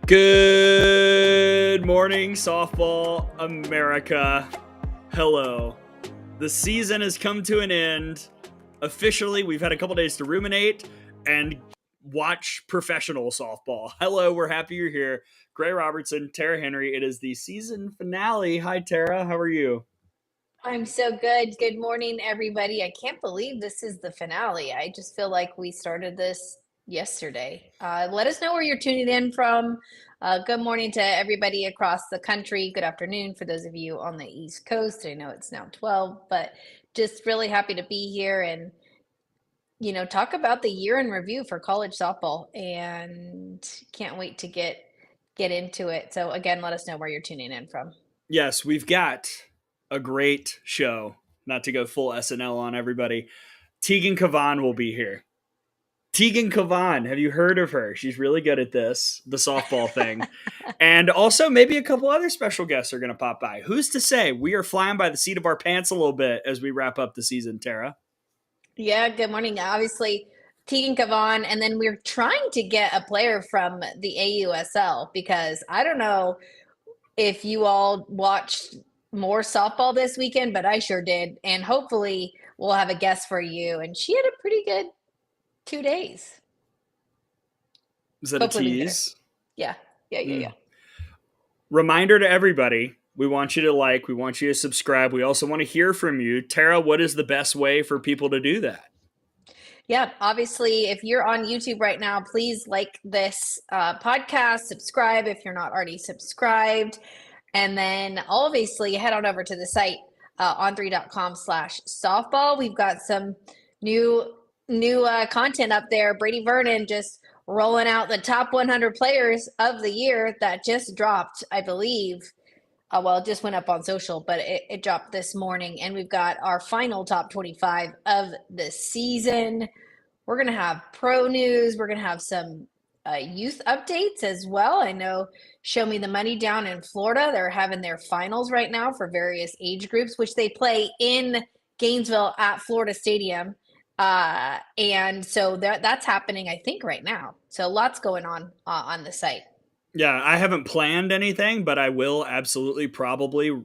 Good morning, softball America. Hello. The season has come to an end. Officially, we've had a couple days to ruminate and watch professional softball. Hello, we're happy you're here. Gray Robertson, Tara Henry. It is the season finale. Hi, Tara. How are you? I'm so good. Good morning, everybody. I can't believe this is the finale. I just feel like we started this yesterday. Let us know where you're tuning in from. Good morning to everybody across the country. Good afternoon for those of you on the East Coast. I know it's now 12, but just really happy to be here and talk about the year in review for college softball, and can't wait to get into it. So again, let us know where you're tuning in from. Yes, we've got a great show. Not to go full SNL on everybody. Tegan Kavan will be here. Tegan Kavan, have you heard of her? She's really good at this, the softball thing. And also maybe a couple other special guests are going to pop by. Who's to say? We are flying by the seat of our pants a little bit as we wrap up the season, Tara. Yeah, good morning. Obviously, Teagan Kevan, and then we're trying to get a player from the AUSL because I don't know if you all watched more softball this weekend, but I sure did. And hopefully, we'll have a guest for you. And she had a pretty good 2 days. Is that Hopefully, a we can get her. tease? Yeah. Reminder to everybody, we want you to like, we want you to subscribe. We also want to hear from you. Tara, what is the best way for people to do that? Yeah, obviously, if you're on YouTube right now, please like this podcast, subscribe if you're not already subscribed. And then obviously head on over to the site on3.com/softball. We've got some new content up there. Brady Vernon just rolling out the top 100 players of the year that just dropped, I believe. Well, it just went up on social, but it dropped this morning. And we've got our final top 25 of the season. We're going to have pro news. We're going to have some youth updates as well. I know Show Me the Money down in Florida, they're having their finals right now for various age groups, which they play in Gainesville at Florida Stadium. And so that's happening, I think, right now. So lots going on the site. Yeah, I haven't planned anything, but I will absolutely probably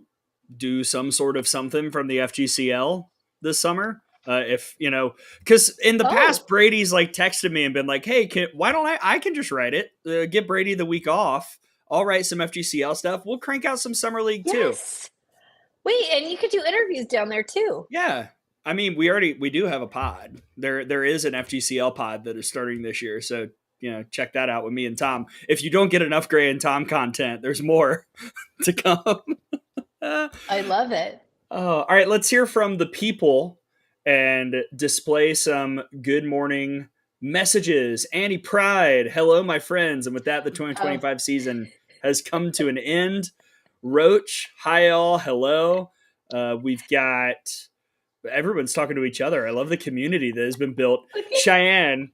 do some sort of something from the FGCL this summer. If you know, because in the past, Brady's like texted me and been like, "Hey, why don't I can just write it. Give Brady the week off. I'll write some FGCL stuff. We'll crank out some summer league too." Wait, and you could do interviews down there too. Yeah, I mean, we do have a pod. There is an FGCL pod that is starting this year, so check that out with me and Tom. If you don't get enough Gray and Tom content, there's more to come. I love it. All right, let's hear from the people and display some good morning messages. Annie Pride, hello, my friends. And with that, the 2025 season has come to an end. Roach, hi all, hello. We've got everyone's talking to each other. I love the community that has been built. Cheyenne,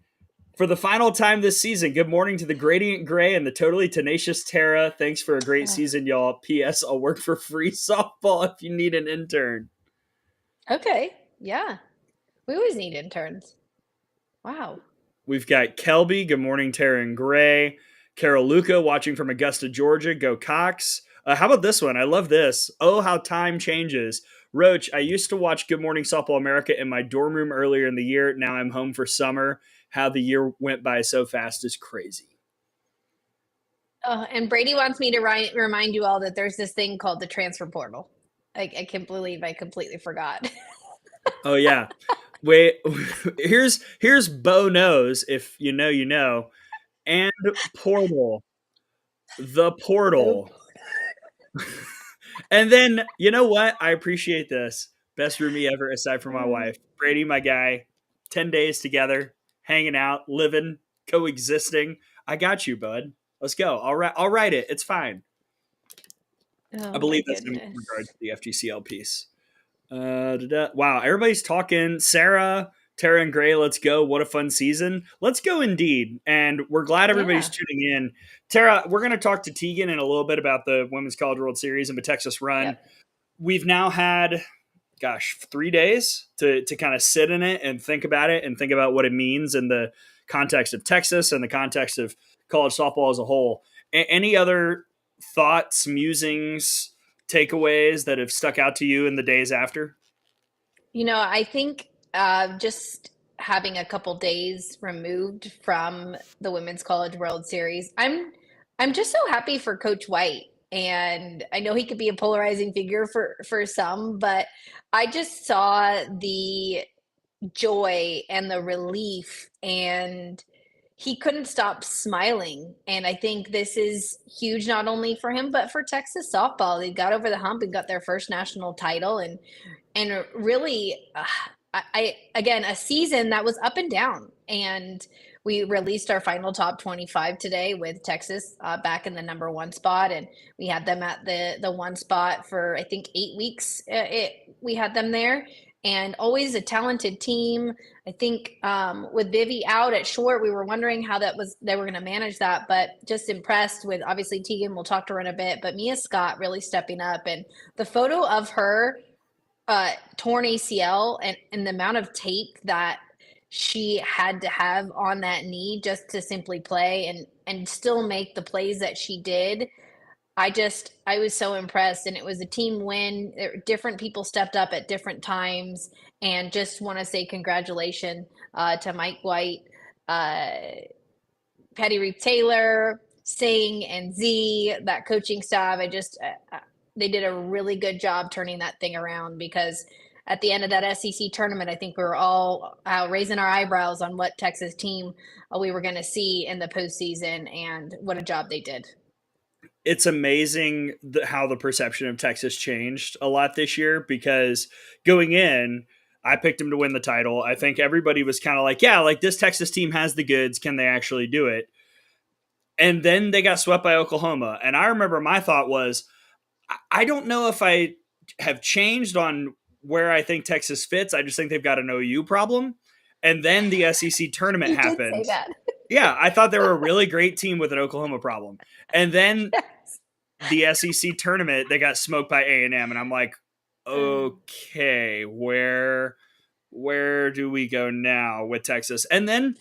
for the final time this season, good morning to the Gradient Gray and the totally tenacious Tara. Thanks for a great season, y'all. P.S. I'll work for free softball if you need an intern. Okay, yeah. We always need interns. Wow. We've got Kelby. Good morning, Tara and Gray. Carol Luca watching from Augusta, Georgia. Go Cox. How about this one? I love this. Oh, how time changes. Roach, I used to watch Good Morning Softball America in my dorm room earlier in the year. Now I'm home for summer. How the year went by so fast is crazy. And Brady wants me to remind you all that there's this thing called the transfer portal. I can't believe I completely forgot. Oh, yeah. Wait, here's Bo knows, if you know, you know. And portal. The portal. And then, you know what? I appreciate this. Best roomie ever, aside from my wife. Brady, my guy. 10 days together, hanging out, living, coexisting. I got you, bud. Let's go. I'll write it. It's fine. Oh, I believe that's in regard to the FGCL piece. Wow, everybody's talking. Sarah, Tara, and Gray, let's go. What a fun season. Let's go indeed. And we're glad everybody's tuning in. Tara, we're going to talk to Tegan in a little bit about the Women's College World Series and the Texas run. Yep. We've now had, 3 days to kind of sit in it and think about it and think about what it means in the context of Texas and the context of college softball as a whole. Any other thoughts, musings, takeaways that have stuck out to you in the days after? I think just having a couple days removed from the Women's College World Series, I'm just so happy for Coach White. And I know he could be a polarizing figure for some, but I just saw the joy and the relief, and he couldn't stop smiling. And I think this is huge not only for him but for Texas softball. They got over the hump and got their first national title, and really, I again, a season that was up and down. And we released our final top 25 today with Texas back in the number one spot, and we had them at the one spot for I think 8 weeks. We had them there, and always a talented team. I think with Vivi out at short, we were wondering how they were going to manage that, but just impressed with obviously Tegan. We'll talk to her in a bit, but Mia Scott really stepping up, and the photo of her torn ACL and the amount of tape that she had to have on that knee just to simply play and still make the plays that she did. I was so impressed, and it was a team win. Different people stepped up at different times, and just want to say congratulations to Mike White, uh, Patty Reeve Taylor, Singh, and Z, that coaching staff. They did a really good job turning that thing around, because at the end of that SEC tournament, I think we were all raising our eyebrows on what Texas team we were going to see in the postseason, and what a job they did. It's amazing how the perception of Texas changed a lot this year, because going in, I picked them to win the title. I think everybody was kind of like, yeah, like this Texas team has the goods. Can they actually do it? And then they got swept by Oklahoma. And I remember my thought was, I don't know if I have changed on where I think Texas fits. I just think they've got an OU problem. And then the SEC tournament You did happened. say that. Yeah, I thought they were a really great team with an Oklahoma problem. And then the SEC tournament, they got smoked by A&M, and I'm like, okay, where do we go now with Texas? And then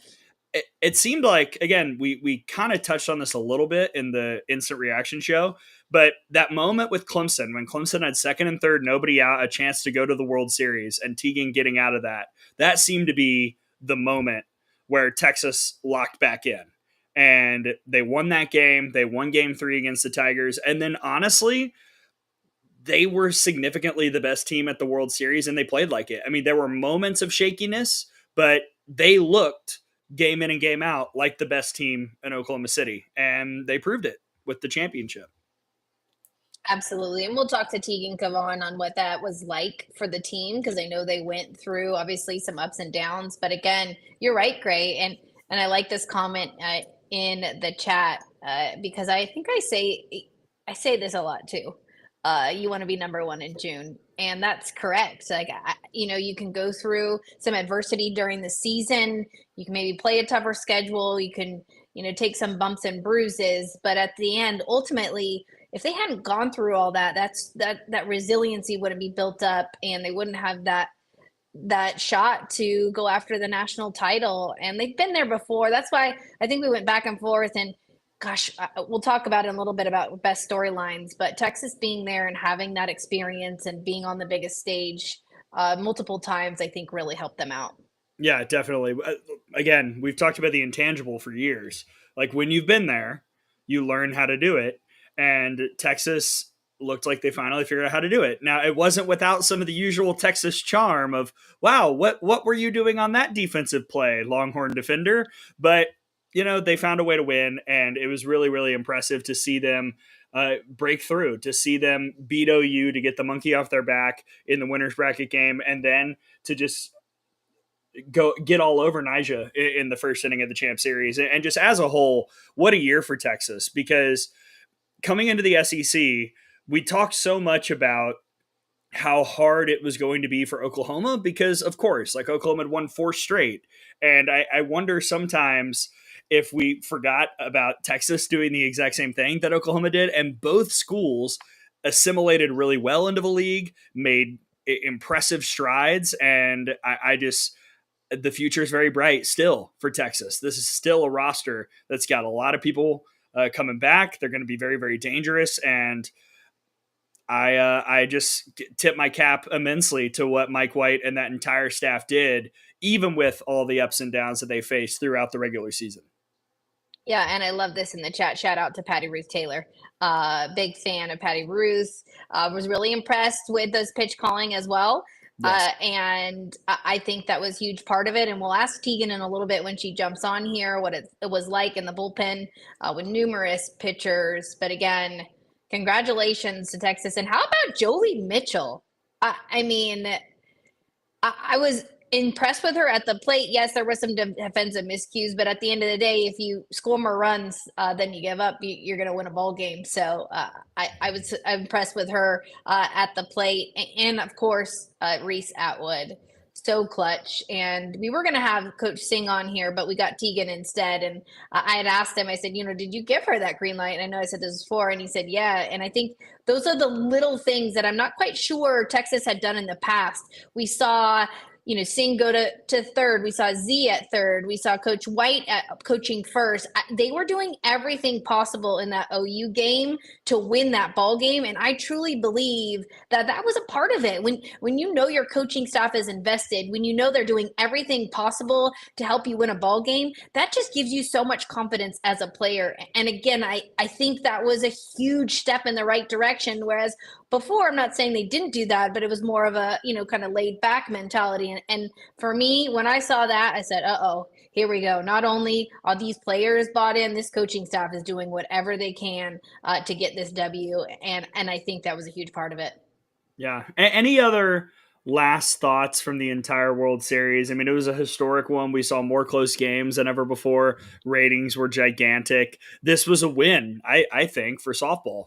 it seemed like, again, we kind of touched on this a little bit in the instant reaction show, but that moment with Clemson, when Clemson had second and third, nobody out, a chance to go to the World Series, and Tegan getting out of that seemed to be the moment where Texas locked back in. And they won that game. They won game 3 against the Tigers. And then honestly, they were significantly the best team at the World Series, and they played like it. I mean, there were moments of shakiness, but they looked game in and game out like the best team in Oklahoma City. And they proved it with the championship. Absolutely. And we'll talk to Tegan Kavan on what that was like for the team, because I know they went through obviously some ups and downs. But again, you're right, Gray. And I like this comment in the chat because I think I say this a lot too. You want to be number one in June. And that's correct. Like, you can go through some adversity during the season. You can maybe play a tougher schedule. You can, take some bumps and bruises. But at the end, ultimately, if they hadn't gone through all that, that resiliency wouldn't be built up, and they wouldn't have that shot to go after the national title. And they've been there before. That's why I think we went back and forth, and gosh, we'll talk about it in a little bit about best storylines, but Texas being there and having that experience and being on the biggest stage multiple times, I think really helped them out. Yeah, definitely. Again, we've talked about the intangible for years. Like, when you've been there, you learn how to do it. And Texas looked like they finally figured out how to do it. Now, it wasn't without some of the usual Texas charm of, wow, what were you doing on that defensive play, Longhorn defender? But, they found a way to win, and it was really, really impressive to see them break through, to see them beat OU, to get the monkey off their back in the winner's bracket game, and then to just go get all over Nija in the first inning of the Champ Series. And just as a whole, what a year for Texas, because coming into the SEC, we talked so much about how hard it was going to be for Oklahoma because, of course, like Oklahoma had won 4 straight. And I wonder sometimes if we forgot about Texas doing the exact same thing that Oklahoma did. And both schools assimilated really well into the league, made impressive strides. And the future is very bright still for Texas. This is still a roster that's got a lot of people coming back. They're going to be very, very dangerous. And I just tip my cap immensely to what Mike White and that entire staff did, even with all the ups and downs that they faced throughout the regular season. Yeah, and I love this in the chat. Shout out to Patty Ruth Taylor. Big fan of Patty Ruth. Was really impressed with those pitch calling as well. Yes. And I think that was a huge part of it. And we'll ask Tegan in a little bit when she jumps on here what it was like in the bullpen with numerous pitchers. But again, congratulations to Texas. And how about Jolie Mitchell? I mean, I was impressed with her at the plate. Yes, there were some defensive miscues, but at the end of the day, if you score more runs than you give up, you're going to win a ball game. So I was impressed with her at the plate, and of course Reese Atwood, so clutch. And we were going to have Coach Singh on here, but we got Tegan instead. And I had asked him, I said, did you give her that green light? And I know I said this before, and he said, yeah. And I think those are the little things that I'm not quite sure Texas had done in the past. We saw Singh go to third. We saw Z at third. We saw Coach White coaching first. They were doing everything possible in that OU game to win that ball game. And I truly believe that was a part of it. When your coaching staff is invested, when they're doing everything possible to help you win a ball game, that just gives you so much confidence as a player. And again, I think that was a huge step in the right direction. Whereas before, I'm not saying they didn't do that, but it was more of a, kind of laid back mentality. And for me, when I saw that, I said, here we go. Not only are these players bought in, this coaching staff is doing whatever they can to get this W. And I think that was a huge part of it. Yeah. Any other last thoughts from the entire World Series? I mean, it was a historic one. We saw more close games than ever before. Ratings were gigantic. This was a win, I think, for softball.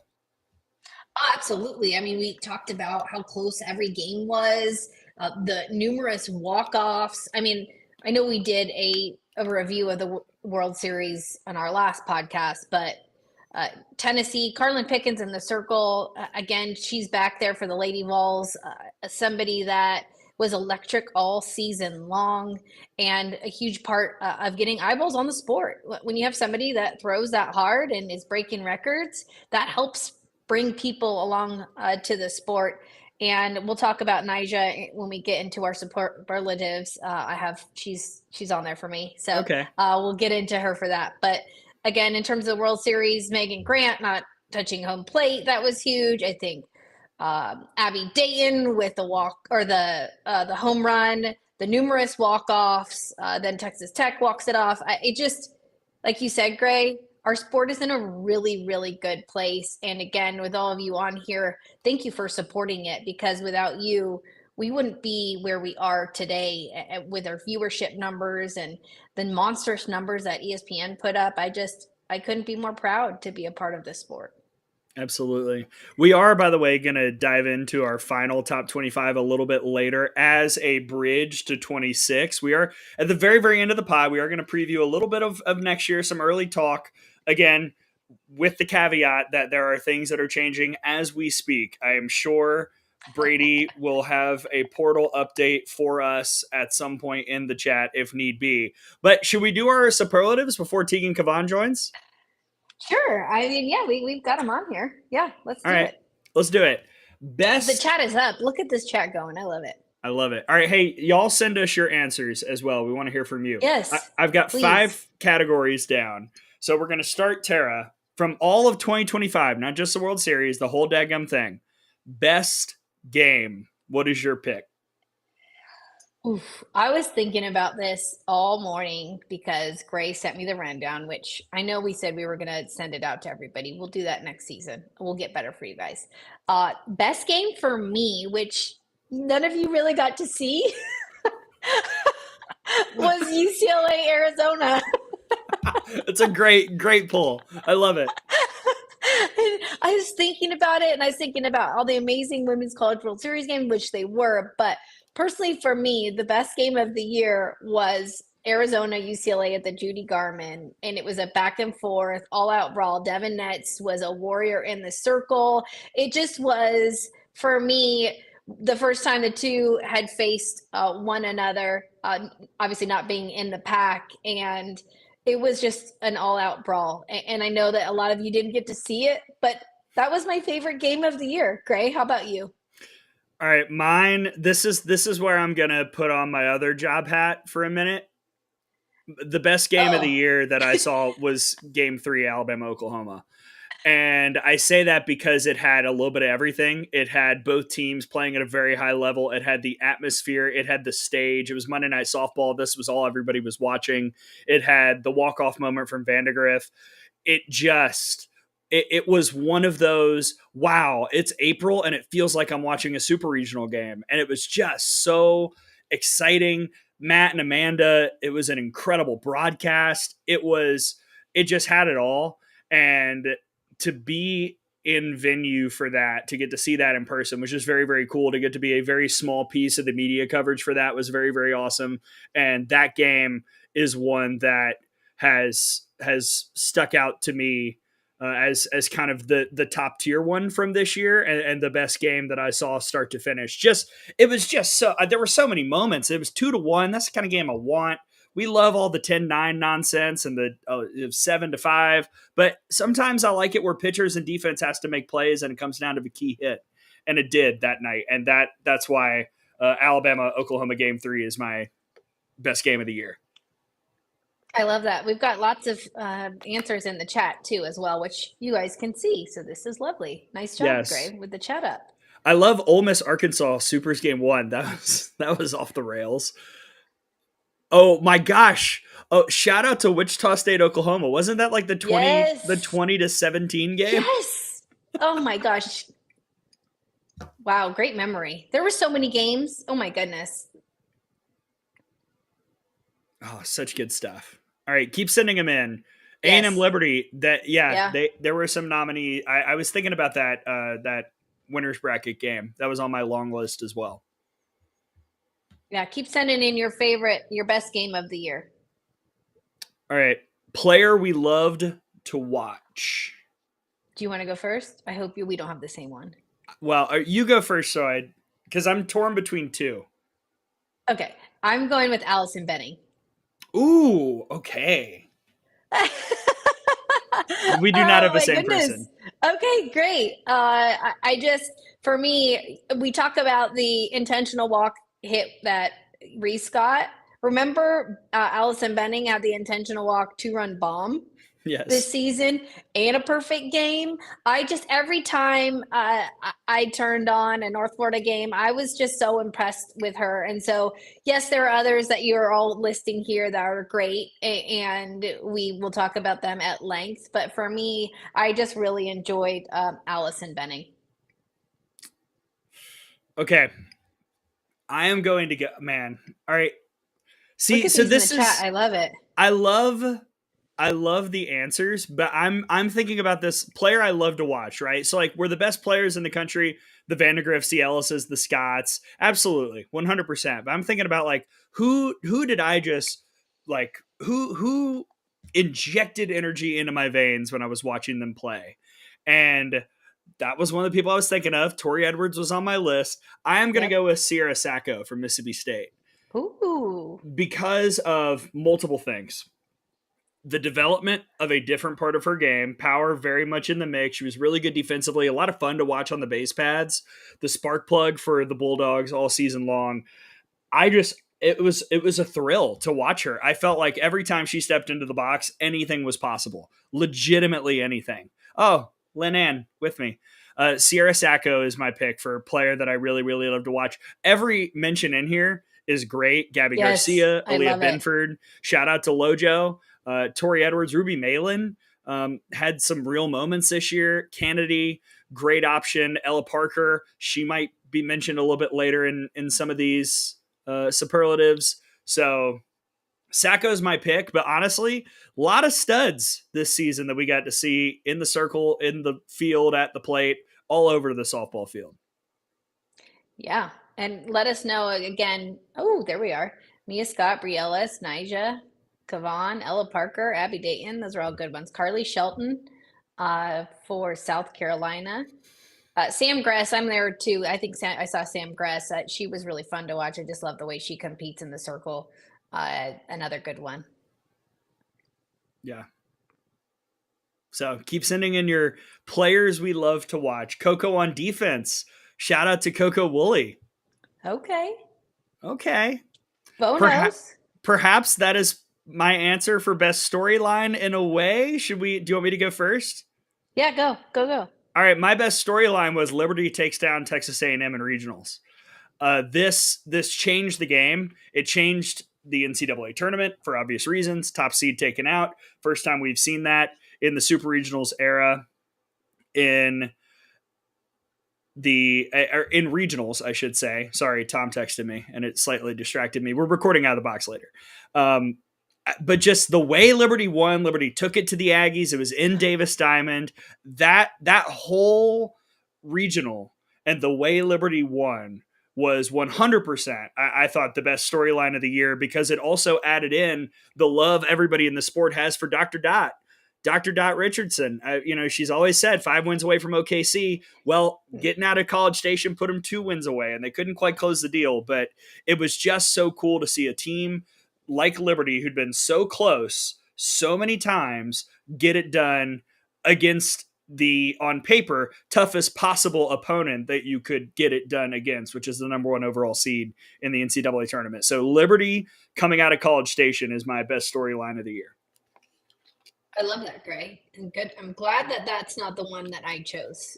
Oh, absolutely. I mean, we talked about how close every game was, the numerous walk-offs. I mean, I know we did a review of the World Series on our last podcast, but Tennessee, Carlin Pickens in the circle, again, she's back there for the Lady Vols, somebody that was electric all season long and a huge part of getting eyeballs on the sport. When you have somebody that throws that hard and is breaking records, that helps bring people along to the sport. And we'll talk about Nyjah when we get into our superlatives. She's on there for me. So okay. We'll get into her for that. But again, in terms of the World Series, Megan Grant not touching home plate, that was huge. I think Abby Dayton with the walk or the home run, the numerous walk-offs, then Texas Tech walks it off. It just, like you said, Gray, our sport is in a really, really good place. And again, with all of you on here, thank you for supporting it, because without you, we wouldn't be where we are today with our viewership numbers and the monstrous numbers that ESPN put up. I couldn't be more proud to be a part of this sport. Absolutely. We are, by the way, going to dive into our final top 25 a little bit later as a bridge to 26. We are at the very, very end of the pod. We are going to preview a little bit of next year, some early talk. Again, with the caveat that there are things that are changing as we speak. I am sure Brady will have a portal update for us at some point in the chat if need be. But should we do our superlatives before Tegan Kavan joins? Sure. I mean, yeah, we've got them on here. Yeah, let's do it. Let's do it. Best. The chat is up. Look at this chat going. I love it. I love it. All right. Hey, y'all send us your answers as well. We want to hear from you. Yes. I've got 5 categories down. So we're going to start, Tara, from all of 2025, not just the World Series, the whole daggum thing. Best game. What is your pick? Oof. I was thinking about this all morning because Gray sent me the rundown, which I know we said we were going to send it out to everybody. We'll do that next season. We'll get better for you guys. Best game for me, which none of you really got to see, was UCLA Arizona. It's a great pull. I love it. I was thinking about it, and I was thinking about all the amazing Women's College World Series games, which they were. But personally, for me, the best game of the year was Arizona UCLA at the Judy Garmin, and it was a back and forth, all-out brawl. Devin Netz was a warrior in the circle. It just was, for me, the first time the two had faced one another, obviously not being in the pack, and it was just an all-out brawl. And I know that a lot of you didn't get to see it, but that was my favorite game of the year. Gray, how about you? All right, mine. This is where I'm gonna put on my other job hat for a minute. The best game of the Oh, year that I saw was Game 3, Alabama Oklahoma. And I say that because it had a little bit of everything. It had both teams playing at a very high level. It had the atmosphere. It had the stage. It was Monday Night Softball. This was all everybody was watching. It had the walk-off moment from Vandegrift. It was one of those, wow, it's April and it feels like I'm watching a super regional game. And it was just so exciting. Matt and Amanda, it was an incredible broadcast. It just had it all. And to be in venue for that, to get to see that in person was just very, very cool. To get to be a very small piece of the media coverage for that was very, very awesome. And that game is one that has stuck out to me as kind of the top tier one from this year, and the best game that I saw start to finish. Just it was just so there were so many moments. It was 2-1. That's the kind of game I want. We love all the 10-9 nonsense and the 7-5, but sometimes I like it where pitchers and defense has to make plays and it comes down to the key hit, and it did that night. And that's why Alabama Oklahoma Game 3 is my best game of the year. I love that. We've got lots of answers in the chat too, as well, which you guys can see. So this is lovely. Nice job, Yes. Gray, with the chat up. I love Ole Miss Arkansas Supers Game 1. That was off the rails. Oh my gosh! Oh, shout out to Wichita State, Oklahoma. Wasn't that like the 20-17 game? Yes. Oh my gosh! Wow, great memory. There were so many games. Oh my goodness. Oh, such good stuff. All right, keep sending them in. Yes. A&M Liberty. There were some nominees. I was thinking about that winners bracket game. That was on my long list as well. Yeah, keep sending in your best game of the year. All right. Player we loved to watch. Do you want to go first? I hope we don't have the same one. Well, you go first, because I'm torn between two. Okay. I'm going with Allison Benning. Ooh, okay. We do not have the same person. Okay, great. For me, we talk about the intentional walk hit that Reese got. Remember, Allison Benning had the intentional walk 2-run bomb this season and a perfect game. Every time I turned on a North Florida game, I was just so impressed with her. And so, yes, there are others that you're all listing here that are great, and we will talk about them at length. But for me, I just really enjoyed Allison Benning. Okay. I am going to go, man. All right. See, so this is chat. I love it. I love the answers, but I'm thinking about this player I love to watch, right? So like we're the best players in the country, the Vandergrifts, the Ellises, the Scotts, absolutely, 100%. But I'm thinking about like who did I just like who injected energy into my veins when I was watching them play, and that was one of the people I was thinking of. Tori Edwards was on my list. I am going to go with Sierra Sacco from Mississippi State. Ooh. Because of multiple things. The development of a different part of her game, power very much in the mix. She was really good defensively, a lot of fun to watch on the base pads. The spark plug for the Bulldogs all season long. It was a thrill to watch her. I felt like every time she stepped into the box, anything was possible. Legitimately anything. Oh, Lynn Ann with me. Sierra Sacco is my pick for a player that I really, really love to watch. Every mention in here is great. Gabby Garcia, Aaliyah Benford. Shout out to Lojo. Tori Edwards, Ruby Malin had some real moments this year. Kennedy, great option. Ella Parker, she might be mentioned a little bit later in some of these superlatives. So Sacco is my pick, but honestly, a lot of studs this season that we got to see in the circle, in the field, at the plate, all over the softball field. Yeah. And let us know again. Oh, there we are. Mia Scott, Brie Ellis, Nija, Kavan, Ella Parker, Abby Dayton. Those are all good ones. Carly Shelton for South Carolina. Sam Gress, I'm there too. I think I saw Sam Gress. She was really fun to watch. I just love the way she competes in the circle. Another good one. Yeah. So keep sending in your players we love to watch. Coco on defense. Shout out to Coco Woolley. Okay. Okay. Perhaps Bonos. perhaps that is my answer for best storyline in a way. Do you want me to go first? Yeah, go. All right, my best storyline was Liberty takes down Texas A&M in regionals. This changed the game. It changed the NCAA tournament for obvious reasons. Top seed taken out. First time we've seen that in the super regionals era. In regionals, I should say. Sorry, Tom texted me and it slightly distracted me. We're recording out of the box later. But just the way Liberty won, Liberty took it to the Aggies. It was in Davis Diamond. That whole regional and the way Liberty won was 100%, I thought, the best storyline of the year, because it also added in the love everybody in the sport has for Dr. Dot. Dr. Dot Richardson, she's always said 5 wins away from OKC. Well, getting out of College Station put them 2 wins away, and they couldn't quite close the deal. But it was just so cool to see a team like Liberty, who'd been so close so many times, get it done against the, on paper, toughest possible opponent that you could get it done against, which is the number 1 overall seed in the NCAA tournament. So Liberty coming out of College Station is my best storyline of the year. I love that, Gray. And good. I'm glad that that's not the one that I chose.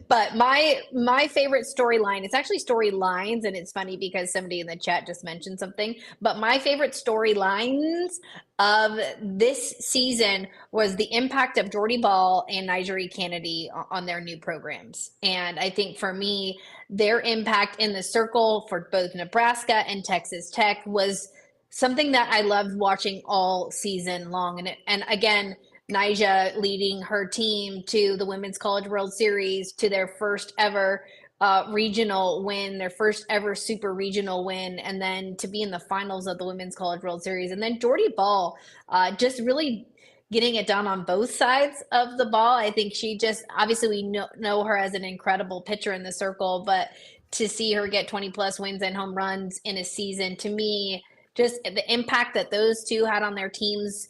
But my favorite storyline, it's actually storylines, and it's funny because somebody in the chat just mentioned something, but my favorite storylines of this season was the impact of Jordy Ball and Nigeri Kennedy on their new programs. And I think for me, their impact in the circle for both Nebraska and Texas Tech was something that I loved watching all season long. And again, Nyjah leading her team to the Women's College World Series, to their first ever regional win, their first ever super regional win, and then to be in the finals of the Women's College World Series. And then Jordy Ball just really getting it done on both sides of the ball. I think she just, obviously we know her as an incredible pitcher in the circle, but to see her get 20 plus wins and home runs in a season, to me, just the impact that those two had on their teams,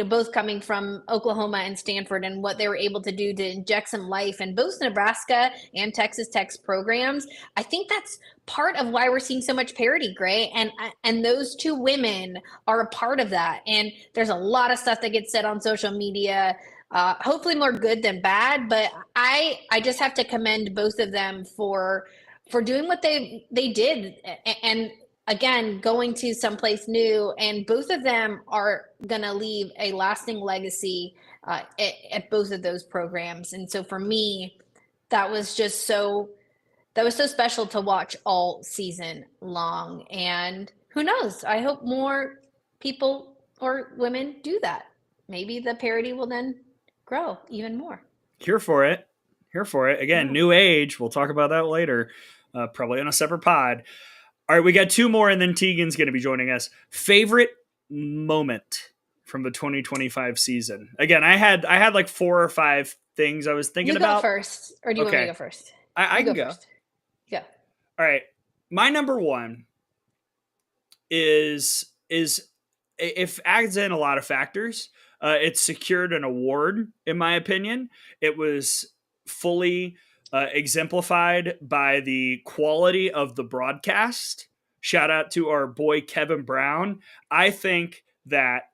both coming from Oklahoma and Stanford, and what they were able to do to inject some life in both Nebraska and Texas Tech's programs. I think that's part of why we're seeing so much parity, Gray. And those two women are a part of that. And there's a lot of stuff that gets said on social media, hopefully more good than bad. But I just have to commend both of them for doing what they did. And again, going to someplace new, and both of them are going to leave a lasting legacy at both of those programs. And so for me, that was so special to watch all season long. And who knows? I hope more people or women do that. Maybe the parity will then grow even more. Here for it. Again, yeah. New age. We'll talk about that later, probably on a separate pod. All right, we got 2 more, and then Tegan's going to be joining us. Favorite moment from the 2025 season? Again, I had like 4 or 5 things I was thinking about. You go first, or do you want me to go first? I can go. First. Yeah. All right, my number 1 is if adds in a lot of factors. It secured an award, in my opinion. It was fully exemplified by the quality of the broadcast. Shout out to our boy Kevin Brown. I think that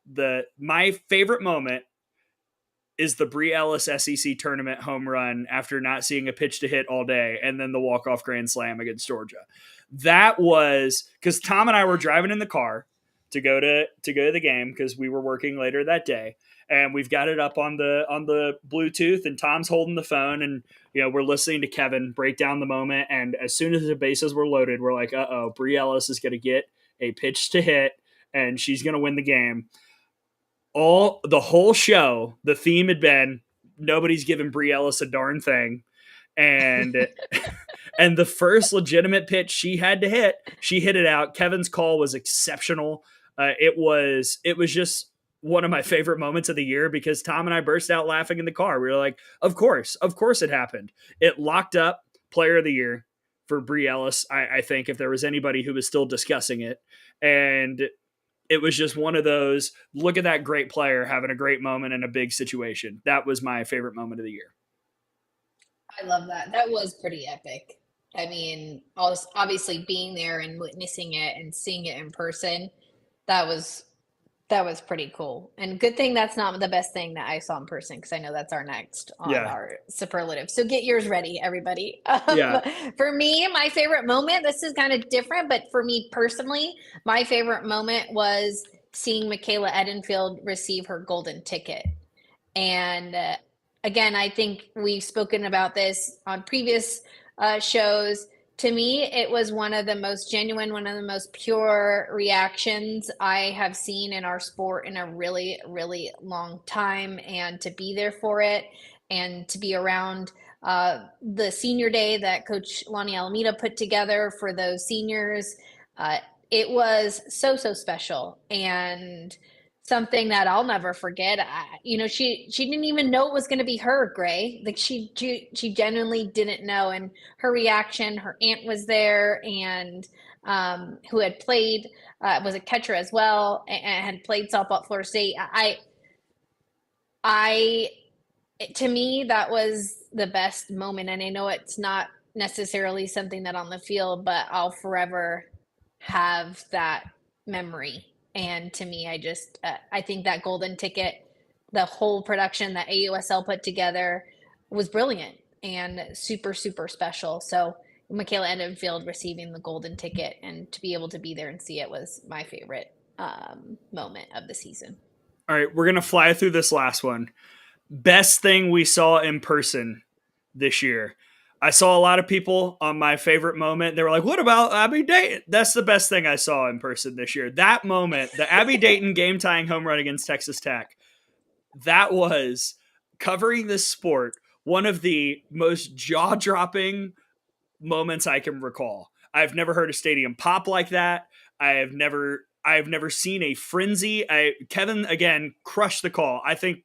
my favorite moment is the Brie Ellis SEC tournament home run after not seeing a pitch to hit all day, and then the walk-off grand slam against Georgia. That was because Tom and I were driving in the car to go to the game because we were working later that day, and we've got it up on the Bluetooth, and Tom's holding the phone, and we're listening to Kevin break down the moment. And as soon as the bases were loaded, we're like, Brie Ellis is going to get a pitch to hit, and she's going to win the game. The whole show, the theme had been nobody's giving Brie Ellis a darn thing. And and the first legitimate pitch she had to hit, she hit it out. Kevin's call was exceptional. It was just one of my favorite moments of the year because Tom and I burst out laughing in the car. We were like, of course it happened. It locked up player of the year for Brie Ellis, I think, if there was anybody who was still discussing it. And it was just one of those, look at that great player having a great moment in a big situation. That was my favorite moment of the year. I love that. That was pretty epic. I mean, obviously being there and witnessing it and seeing it in person, that was pretty cool. And good thing that's not the best thing that I saw in person, because I know that's our next on Yeah. our superlative. So get yours ready, everybody. Yeah. For me, my favorite moment, this is kind of different, but for me personally, my favorite moment was seeing Michaela Edenfield receive her golden ticket. And again, I think we've spoken about this on previous shows. To me, it was one of the most genuine, one of the most pure reactions I have seen in our sport in a really, really long time. And to be there for it and to be around the senior day that Coach Lonnie Alameda put together for those seniors, it was so, so special. And something that I'll never forget. She didn't even know it was going to be her, Gray. Like she genuinely didn't know, and her reaction. Her aunt was there, and who had played was a catcher as well, and had played softball at Florida State. To me, that was the best moment, and I know it's not necessarily something that on the field, but I'll forever have that memory. And to me, I think that golden ticket, the whole production that AUSL put together was brilliant and super, super special. So Michaela Edenfield receiving the golden ticket and to be able to be there and see it was my favorite moment of the season. All right, we're going to fly through this last one. Best thing we saw in person this year. I saw a lot of people on my favorite moment. They were like, what about Abby Dayton? That's the best thing I saw in person this year. That moment, the Abby Dayton game tying home run against Texas Tech, that was, covering this sport, one of the most jaw dropping moments I can recall. I've never heard a stadium pop like that. I've never seen a frenzy. Kevin again crushed the call. I think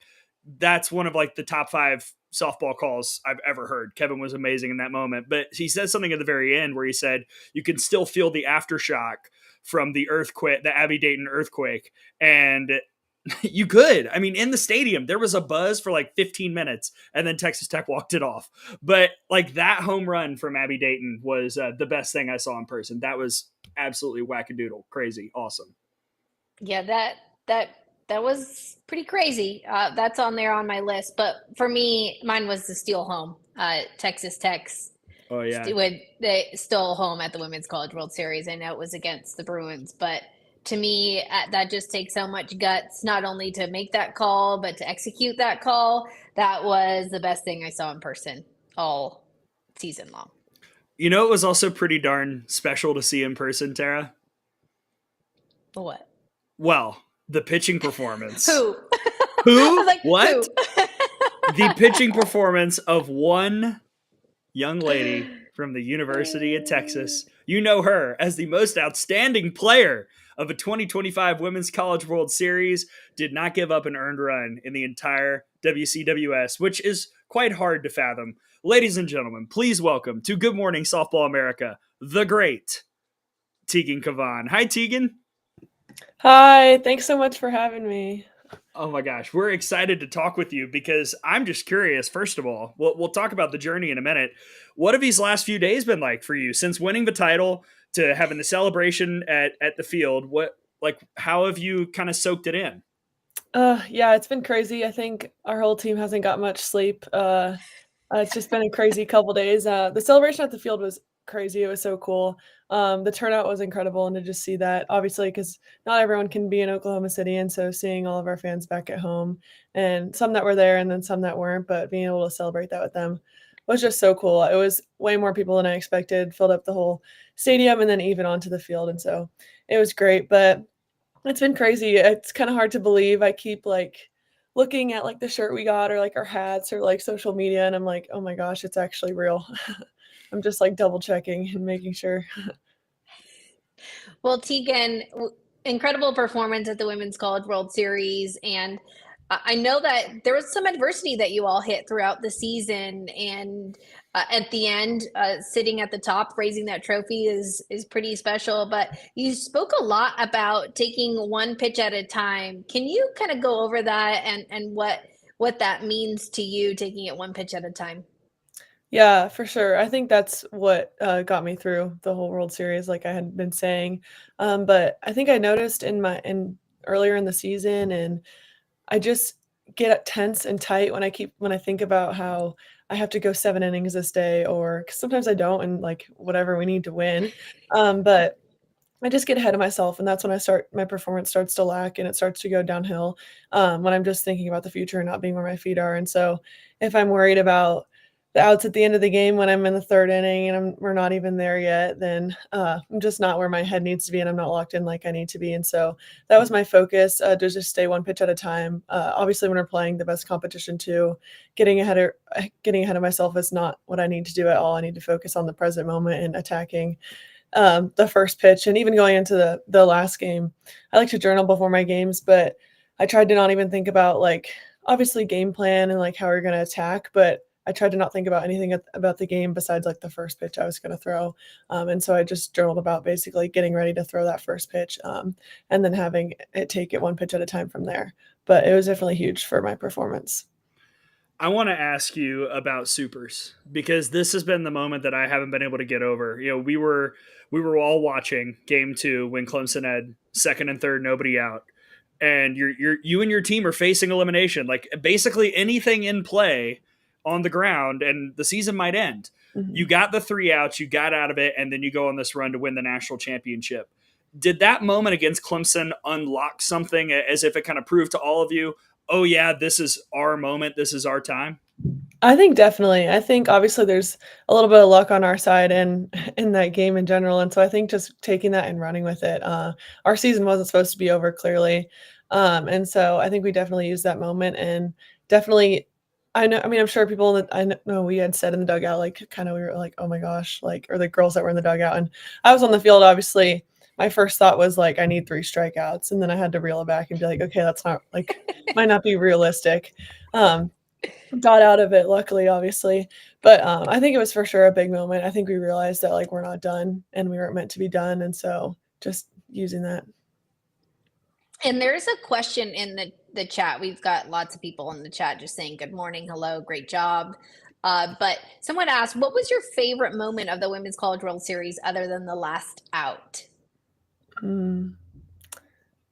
that's one of like the top 5 softball calls I've ever heard. Kevin was amazing in that moment. But he said something at the very end where he said you can still feel the aftershock from the earthquake, the Abby Dayton earthquake. And you could. I mean, in the stadium, there was a buzz for like 15 minutes, and then Texas Tech walked it off. But like that home run from Abby Dayton was the best thing I saw in person. That was absolutely wackadoodle, crazy, awesome. Yeah, that was pretty crazy. That's on there on my list. But for me, mine was the steal home. Texas Tech's Oh yeah. they stole home at the Women's College World Series. I know it was against the Bruins, but to me, that just takes so much guts, not only to make that call, but to execute that call. That was the best thing I saw in person all season long. You know, it was also pretty darn special to see in person, Tara. What? Well, the pitching performance. Who? Who? Like, What? who? The pitching performance of one young lady from the University of Texas. You know her as the most outstanding player of a 2025 Women's College World Series. Did not give up an earned run in the entire WCWS, which is quite hard to fathom. Ladies and gentlemen, please welcome to Good Morning Softball America, the great Tegan Kavan. Hi, Tegan. Hi, thanks so much for having me. Oh my gosh, we're excited to talk with you because I'm just curious. First of all, we'll talk about the journey in a minute. What have these last few days been like for you since winning the title to having the celebration at the field? How have you kind of soaked it in? Yeah, it's been crazy. I think our whole team hasn't got much sleep. It's just been a crazy couple days. The celebration at the field was crazy. It was so cool. The turnout was incredible, and to just see that, obviously, because not everyone can be in Oklahoma City, and so seeing all of our fans back at home, and some that were there, and then some that weren't, but being able to celebrate that with them was just so cool. It was way more people than I expected, filled up the whole stadium, and then even onto the field, and so it was great. But it's been crazy. It's kind of hard to believe. I keep looking at the shirt we got or our hats or social media, and I'm like, oh my gosh, it's actually real. I'm just double checking and making sure. Well, Tegan, incredible performance at the Women's College World Series. And I know that there was some adversity that you all hit throughout the season. And at the end, sitting at the top, raising that trophy is pretty special. But you spoke a lot about taking one pitch at a time. Can you kind of go over that and what that means to you, taking it one pitch at a time? Yeah, for sure. I think that's what got me through the whole World Series, like I had been saying. But I think I noticed in earlier in the season, and I just get tense and tight when I think about how I have to go 7 innings this day, or 'cause sometimes I don't, and like whatever we need to win. But I just get ahead of myself, and that's when my performance starts to lack and it starts to go downhill, when I'm just thinking about the future and not being where my feet are. And so if I'm worried about the outs at the end of the game when I'm in the 3rd inning and we're not even there yet, then I'm just not where my head needs to be, and I'm not locked in like I need to be. And so that was my focus, to just stay one pitch at a time. Obviously, when we're playing the best competition too, getting ahead of myself is not what I need to do at all. I need to focus on the present moment and attacking the first pitch. And even going into the last game, I like to journal before my games, but I tried to not even think about, like, obviously game plan and like how we're going to attack, but I tried to not think about anything about the game besides like the first pitch I was going to throw. And so I just journaled about basically getting ready to throw that first pitch, and then having it take it one pitch at a time from there. But it was definitely huge for my performance. I want to ask you about supers, because this has been the moment that I haven't been able to get over. You know, we were all watching game 2 when Clemson had second and third, nobody out, and you and your team are facing elimination, like basically anything in play on the ground, and the season might end. You Mhm. got the 3 outs, you got out of it, and then you go on this run to win the national championship. Did that moment against Clemson unlock something, as if it kind of proved to all of you, oh yeah, this is our moment, this is our time? I think definitely. I think obviously there's a little bit of luck on our side and in that game in general. And so I think just taking that and running with it. Our season wasn't supposed to be over clearly. And so I think we definitely used that moment, and definitely I know, I mean, I'm sure people that know we had said in the dugout, like kind of we were like, oh my gosh, like, or the girls that were in the dugout. And I was on the field, obviously. My first thought was like, I need 3 strikeouts. And then I had to reel it back and be like, okay, that's not like, might not be realistic. Um, Got out of it, luckily, obviously, but, I think it was for sure a big moment. I think we realized that, like, we're not done, and we weren't meant to be done, and so just using that. And there's a question in the chat. We've got lots of people in the chat just saying good morning, hello, great job. But someone asked, what was your favorite moment of the Women's College World Series other than the last out? Mm.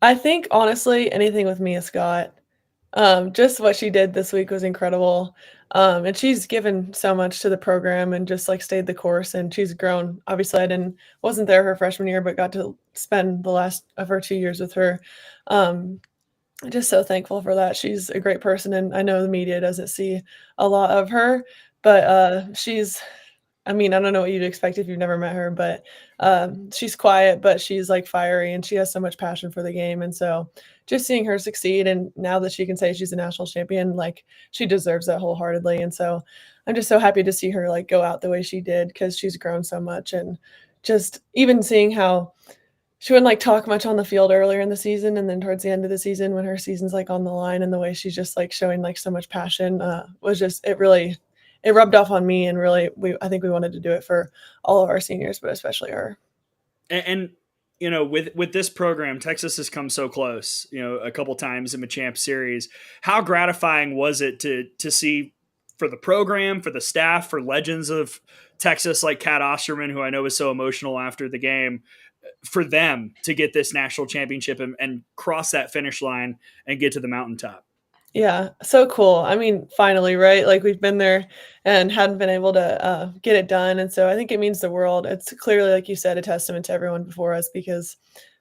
I think, honestly, anything with Mia Scott. Just what she did this week was incredible, and she's given so much to the program and just, like, stayed the course, and she's grown. Obviously, I didn't wasn't there her freshman year, but got to spend the last of her 2 years with her. Um, Just so thankful for that. She's a great person, and I know the media doesn't see a lot of her, but, she's I mean, I don't know what you'd expect if you've never met her, but, she's quiet, but she's, like, fiery, and she has so much passion for the game, and so just seeing her succeed, and now that she can say she's a national champion, like, she deserves that wholeheartedly, and so I'm just so happy to see her, like, go out the way she did because she's grown so much. And just even seeing how she wouldn't, like, talk much on the field earlier in the season, and then towards the end of the season when her season's, like, on the line, and the way she's just, like, showing, like, so much passion, was just it rubbed off on me, and really I think we wanted to do it for all of our seniors, but especially her. And you know, with this program, Texas has come so close, you know, a couple times in the champ series. How gratifying was it to see, for the program, for the staff, for legends of Texas like Kat Osterman, who I know was so emotional after the game, for them to get this national championship and cross that finish line and get to the mountaintop? Yeah, so cool. I mean, finally, right? Like, we've been there and hadn't been able to, get it done, and so I think it means the world. It's clearly, like you said, a testament to everyone before us because,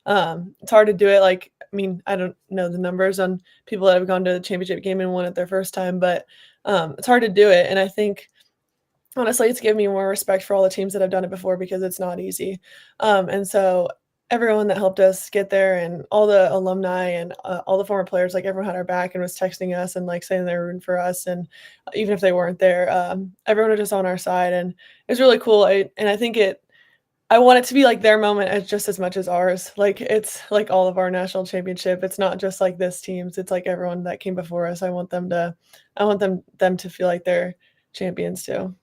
it's hard to do it. Like, I mean, I don't know the numbers on people that have gone to the championship game and won it their first time, but, it's hard to do it, and I think honestly, it's given me more respect for all the teams that have done it before because it's not easy. And so everyone that helped us get there, and all the alumni, and all the former players, like, everyone had our back and was texting us and, like, saying they were rooting for us. And even if they weren't there, everyone was just on our side, and it was really cool. I think I want it to be like their moment as just as much as ours. Like, it's like all of our national championship. It's not just like this team's. It's like everyone that came before us. I want them to feel like they're champions too.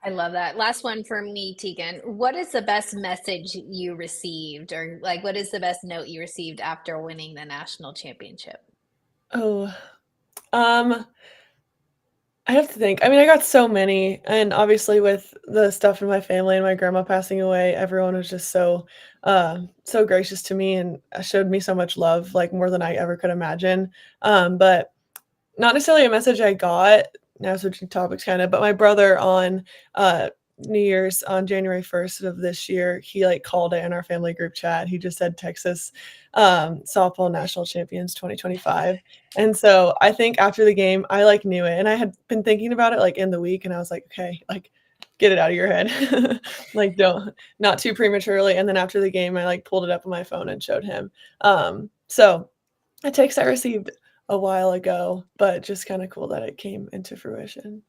I love that. Last one for me, Tegan. What is the best message you received, or like what is the best note you received after winning the national championship? Oh, um, I have to think. I mean, I got so many, and obviously with the stuff in my family and my grandma passing away, everyone was just so gracious to me and showed me so much love, like more than I ever could imagine. But not necessarily a message I got, now switching topics kind of, but my brother on New Year's on January 1st of this year, he like called it in our family group chat. He just said Texas softball national champions 2025. And so I think after the game, I like knew it. And I had been thinking about it like in the week and I was like, okay, like get it out of your head. Like not too prematurely. And then after the game, I like pulled it up on my phone and showed him. So a text I received a while ago, but just kind of cool that it came into fruition.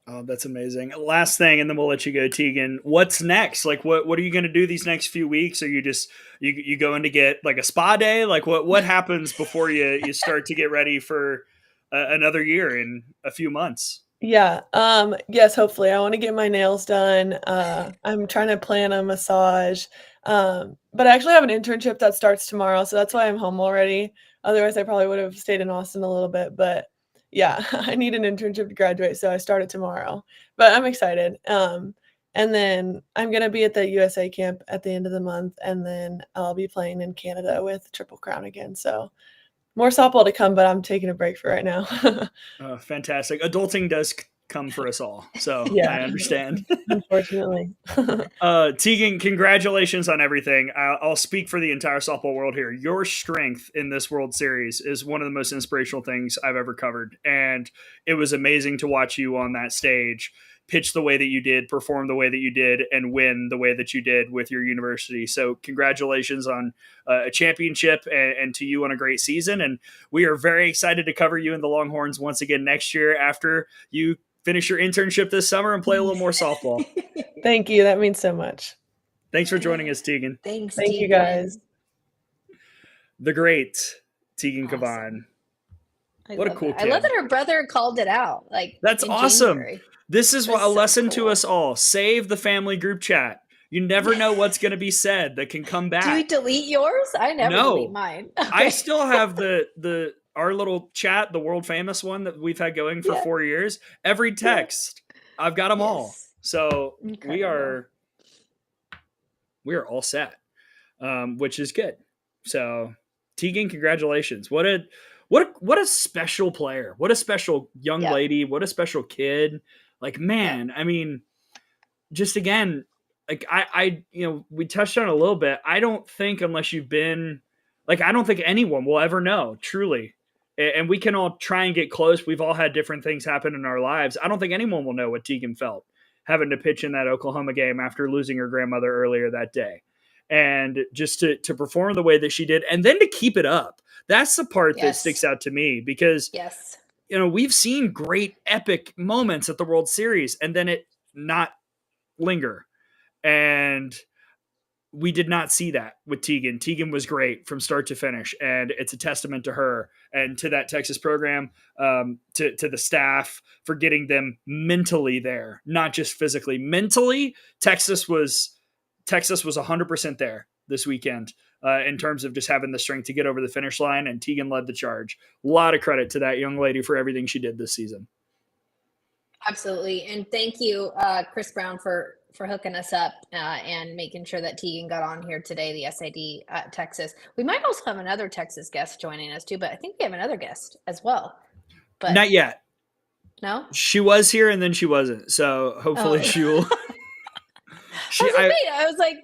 Oh, that's amazing. Last thing, and then we'll let you go, Tegan. What's next? Like, what are you going to do these next few weeks? Are you just you going to get like a spa day? Like, what happens before you start to get ready for another year in a few months? Yeah. Yes, hopefully. I want to get my nails done. I'm trying to plan a massage. But I actually have an internship that starts tomorrow, so that's why I'm home already. Otherwise, I probably would have stayed in Austin a little bit, but yeah, I need an internship to graduate, so I start it tomorrow. But I'm excited. And then I'm gonna be at the USA camp at the end of the month, and then I'll be playing in Canada with Triple Crown again. So more softball to come, but I'm taking a break for right now. Fantastic. Adulting does come for us all, so Yeah, I understand. unfortunately. Tegan, congratulations on everything. I'll speak for the entire softball world here. Your strength in this World Series is one of the most inspirational things I've ever covered, and it was amazing to watch you on that stage pitch the way that you did, perform the way that you did, and win the way that you did with your university. So congratulations on a championship and to you on a great season. And we are very excited to cover you in the Longhorns once again next year after you finish your internship this summer and play a little more softball. Thank you. That means so much. Thanks for joining us, Tegan. Thanks, Thank Tegan. you, guys. The great Tegan Awesome. Kavan. I What a love cool that. kid. I love that her brother called it out. Like That's in awesome. January. This is what That's a so lesson to cool. us all. Save the family group chat. You never know what's going to be said that can come back. Do you delete yours? I never No. delete mine. Okay. I still have our little chat, the world famous one that we've had going for 4 years. Every text, I've got them all. So Incredible. we are all set, which is good. So Tegan, congratulations! What a special player! What a special young lady! What a special kid! Like, man, I mean, just again, like I we touched on it a little bit. I don't think unless you've been like, I don't think anyone will ever know truly. And we can all try and get close. We've all had different things happen in our lives. I don't think anyone will know what Tegan felt having to pitch in that Oklahoma game after losing her grandmother earlier that day. And just to perform the way that she did and then to keep it up. That's the part that sticks out to me because, we've seen great epic moments at the World Series and then it not linger. And we did not see that with Tegan. Tegan was great from start to finish, and it's a testament to her and to that Texas program, to the staff for getting them mentally there, not just physically. Mentally, Texas was 100% there this weekend in terms of just having the strength to get over the finish line, and Tegan led the charge. A lot of credit to that young lady for everything she did this season. Absolutely. And thank you, Chris Brown, for hooking us up and making sure that Tegan got on here today, the SID at Texas. We might also have another Texas guest joining us too, but I think we have another guest as well. But not yet. No? She was here and then she wasn't. So hopefully she will. I was like,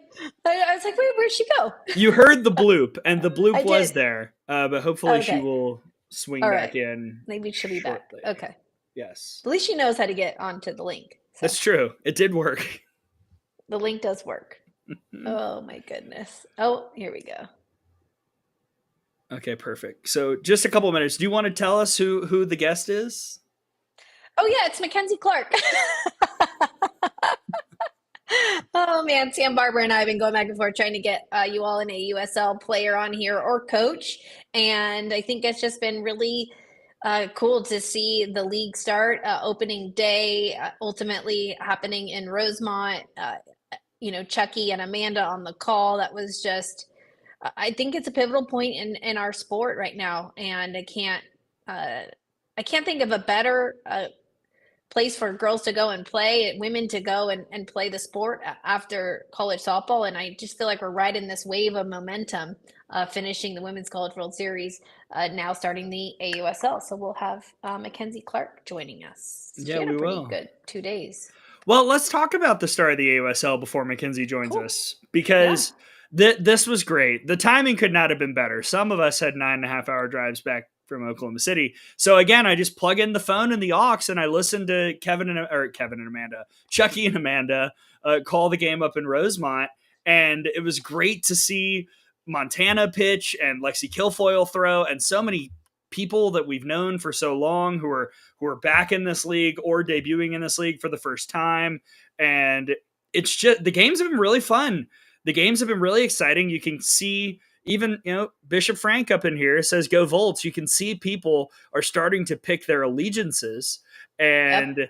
wait, where'd she go? You heard the bloop, and the bloop was there. But hopefully she will swing back in. Maybe she'll be back. Okay. Yes. At least she knows how to get onto the link. So. That's true. It did work. The link does work. Oh my goodness. Oh, here we go. Okay, perfect. So just a couple of minutes. Do you want to tell us who the guest is? Oh yeah, it's Mackenzie Clark. Oh man, Sam Barber and I have been going back and forth trying to get you all an AUSL player on here or coach. And I think it's just been really Cool to see the league start, opening day, ultimately happening in Rosemont. Chucky and Amanda on the call. That was just, I think it's a pivotal point in our sport right now, and I can't think of a better place for girls to go and play, women to go and play the sport after college softball. And I just feel like we're riding this wave of momentum, finishing the Women's College World Series, now starting the AUSL. So we'll have Mackenzie Clark joining us. Yeah, she had we a pretty will. good 2 days. Well, let's talk about the start of the AUSL before Mackenzie joins Cool. us, because this was great. The timing could not have been better. Some of us had 9.5-hour drives back from Oklahoma City. So again, I just plug in the phone and the aux and I listen to Kevin and Amanda, Chucky and Amanda call the game up in Rosemont. And it was great to see Montana pitch and Lexi Kilfoyle throw, and so many people that we've known for so long who are back in this league or debuting in this league for the first time. And it's just, the games have been really fun. The games have been really exciting. You can see, even, Bishop Frank up in here says go Volts. You can see people are starting to pick their allegiances, and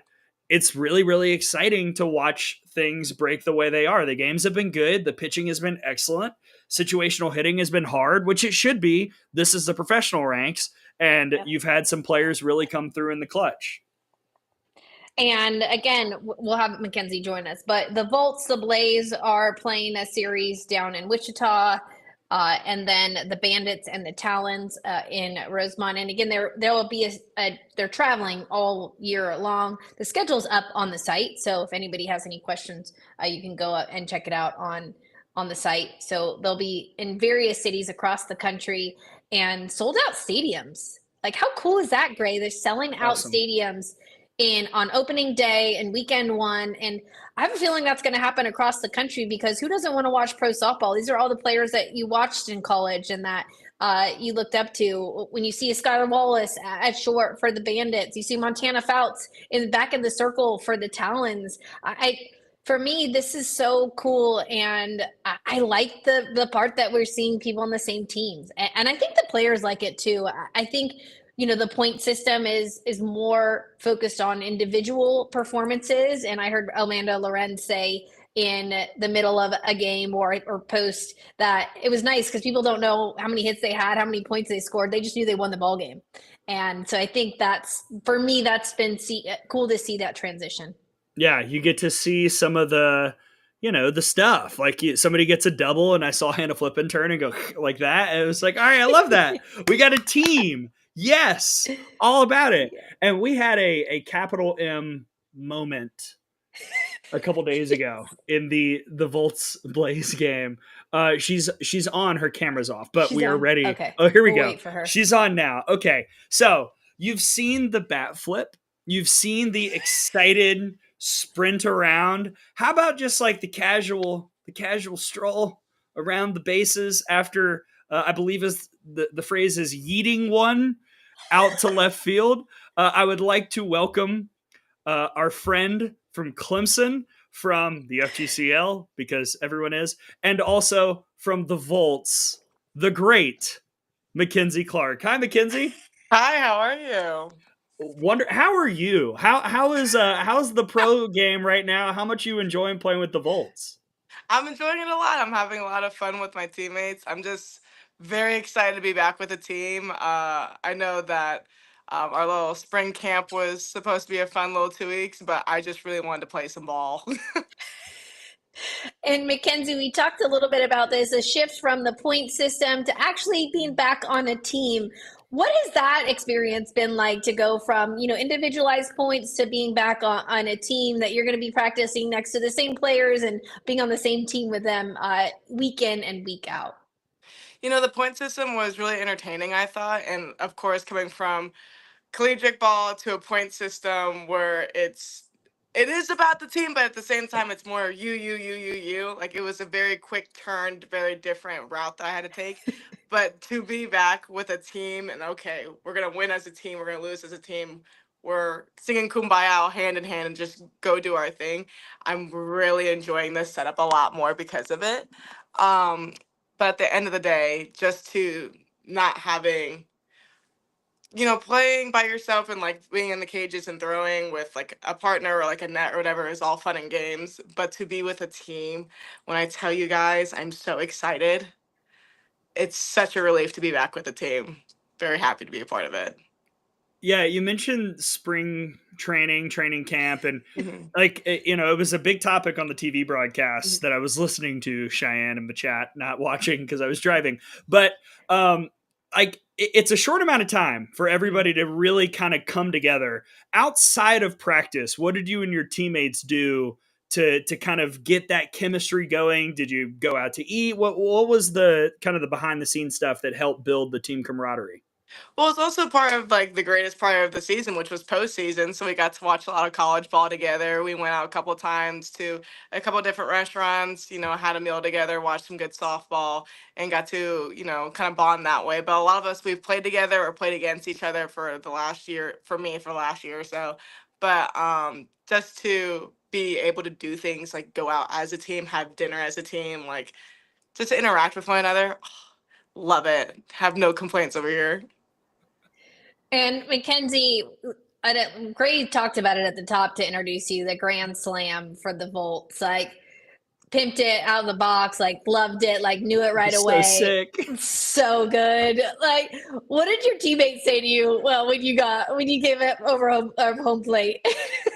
it's really, really exciting to watch things break the way they are. The games have been good. The pitching has been excellent. Situational hitting has been hard, which it should be. This is the professional ranks, and you've had some players really come through in the clutch. And again, we'll have Mackenzie join us, but the Volts, the Blaze are playing a series down in Wichita, and then the Bandits and the Talons in Rosemont. And again, there will be they're traveling all year long. The schedule's up on the site, so if anybody has any questions, you can go up and check it out on the site. So they'll be in various cities across the country and sold out stadiums. Like, how cool is that, Gray? They're selling out stadiums on opening day and weekend one. And I have a feeling that's going to happen across the country, because who doesn't want to watch pro softball? These are all the players that you watched in college and that you looked up to. When you see a Skylar Wallace at short for the Bandits, you see Montana Fouts back in the circle for the Talons. For me, this is so cool, and I like the part that we're seeing people on the same teams, and I think the players like it too. I think the point system is more focused on individual performances, and I heard Amanda Loren say in the middle of a game or post that it was nice because people don't know how many hits they had, how many points they scored. They just knew they won the ball game, and so I think that's been cool to see that transition. Yeah, you get to see some of the, the stuff. Like somebody gets a double, and I saw Hannah Flippin turn and go like that. And it was like, all right, I love that. We got a team. Yes, all about it. And we had a capital M moment a couple days ago in the Volts Blaze game. She's on, her camera's off, but we are ready. Okay. Oh, here we go. Wait for her. She's on now. Okay, so you've seen the bat flip. You've seen the excited sprint around. How about just like the casual stroll around the bases after I believe is the phrase is yeeting one out to left field. I would like to welcome our friend from Clemson, from the FGCL, because everyone is, and also from the Volts, the great Mackenzie Clark. Hi, Mackenzie. Hi, how are you? How are you? How's the pro game right now? How much you enjoying playing with the Volts? I'm enjoying it a lot. I'm having a lot of fun with my teammates. I'm just very excited to be back with the team. I know that our little spring camp was supposed to be a fun little 2 weeks, but I just really wanted to play some ball. And Mackenzie, we talked a little bit about this, a shift from the point system to actually being back on a team. What has that experience been like, to go from, individualized points to being back on a team that you're going to be practicing next to the same players and being on the same team with them week in and week out? The point system was really entertaining, I thought. And of course, coming from collegiate ball to a point system where it is about the team, but at the same time it's more you. Like, it was a very quick turn, very different route that I had to take. But to be back with a team and, okay, we're gonna win as a team, we're gonna lose as a team, we're singing kumbaya hand in hand and just go do our thing. I'm really enjoying this setup a lot more because of it. But at the end of the day, just to not having playing by yourself and like being in the cages and throwing with like a partner or like a net or whatever is all fun and games. But to be with a team, when I tell you guys, I'm so excited. It's such a relief to be back with the team. Very happy to be a part of it. Yeah, you mentioned spring training camp, and like it was a big topic on the TV broadcasts that I was listening to, Cheyenne, in the chat, not watching because I was driving. But like it's a short amount of time for everybody to really kind of come together outside of practice. What did you and your teammates do to kind of get that chemistry going? Did you go out to eat? What was the kind of the behind the scenes stuff that helped build the team camaraderie? Well, it's also part of like the greatest part of the season, which was postseason. So we got to watch a lot of college ball together. We went out a couple times to a couple different restaurants, had a meal together, watched some good softball, and got to, kind of bond that way. But a lot of us, we've played together or played against each other for the last year, for me, for last year or so. But just to be able to do things like go out as a team, have dinner as a team, like just to interact with one another, love it. Have no complaints over here. And McKenzie, Gray talked about it at the top to introduce you, the Grand Slam for the Volts. Like, pimped it out of the box, like, loved it, like, knew it right away. So sick. So good. Like, what did your teammates say to you? Well, when you gave it over home plate?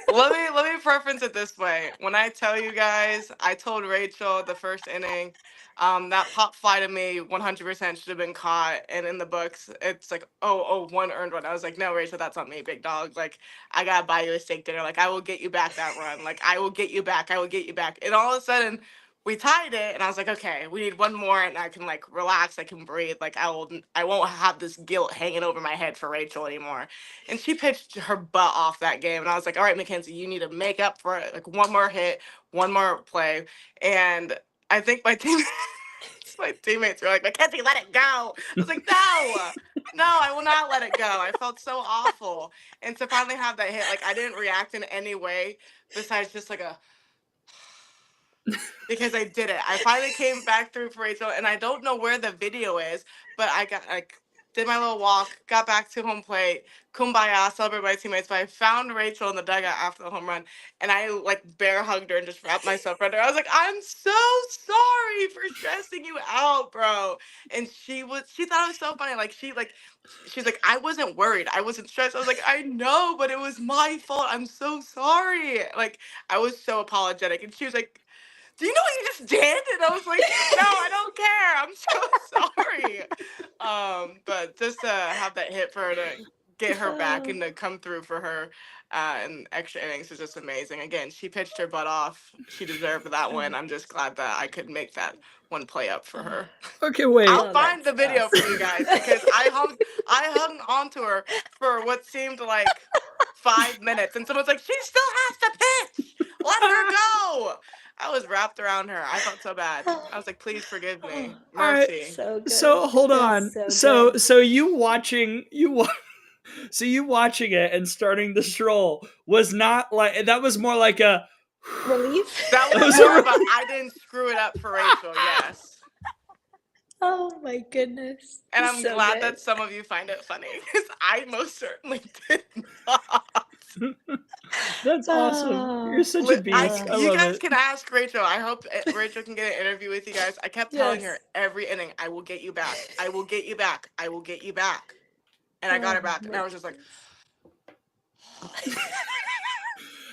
Let me preference it this way. When I tell you guys, I told Rachel the first inning, that pop fly to me 100% should have been caught. And in the books, it's like, one earned run. I was like, no, Rachel, that's on me, big dog. Like, I gotta buy you a steak dinner. Like, I will get you back that run. Like, I will get you back. I will get you back. And all of a sudden, we tied it, and I was like, okay, we need one more, and I can like relax, I can breathe. Like, I won't have this guilt hanging over my head for Rachel anymore. And she pitched her butt off that game, and I was like, all right, Mackenzie, you need to make up for it. Like one more hit, one more play, and I think my teammates were like, Mackenzie, let it go. I was like, no, I will not let it go. I felt so awful, and to finally have that hit, like I didn't react in any way besides just like a. Because I did it. I finally came back through for Rachel, and I don't know where the video is, but I got did my little walk, got back to home plate, kumbaya, celebrate my teammates. But I found Rachel in the dugout after the home run, and I like bear hugged her and just wrapped myself around her. I was like, I'm so sorry for stressing you out, bro. And she thought it was so funny. Like she's like, I wasn't worried, I wasn't stressed. I was like, I know, but it was my fault. I'm so sorry. Like I was so apologetic, and she was like, do you know what you just did? And I was like, no, I don't care. I'm so sorry. But just to have that hit for her to get her back and to come through for her in extra innings is just amazing. Again, she pitched her butt off. She deserved that win. I'm just glad that I could make that one play up for her. Okay, wait. I'll find the video for you guys because I hung on to her for what seemed like 5 minutes, and someone's like, she still has to pitch. Let her go. I was wrapped around her. I felt so bad. I was like, please forgive me. Mercy. So good. So hold on. So you watching it and starting the stroll was not like that, was more like a relief. That was more, but I didn't screw it up for Rachel. Yes. Oh my goodness. And I'm glad that some of you find it funny because I most certainly did not. That's awesome. You're such a beast. You guys can ask Rachel. I hope Rachel can get an interview with you guys. I kept telling her every inning, I will get you back. I will get you back. I will get you back. And I got her back. And I was just like,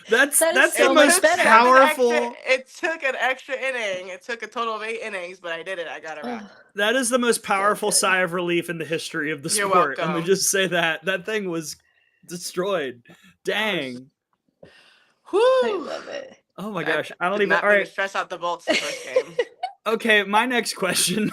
That's the most powerful. It took an extra inning. It took a total of 8 innings, but I did it. I got her back. That is the most powerful sigh of relief in the history of the You're sport. welcome. Let me just say that thing was destroyed. Dang. Whew. I love it. Oh my gosh. I don't even. All right. Stress out the Bolts the first game. Okay, my next question.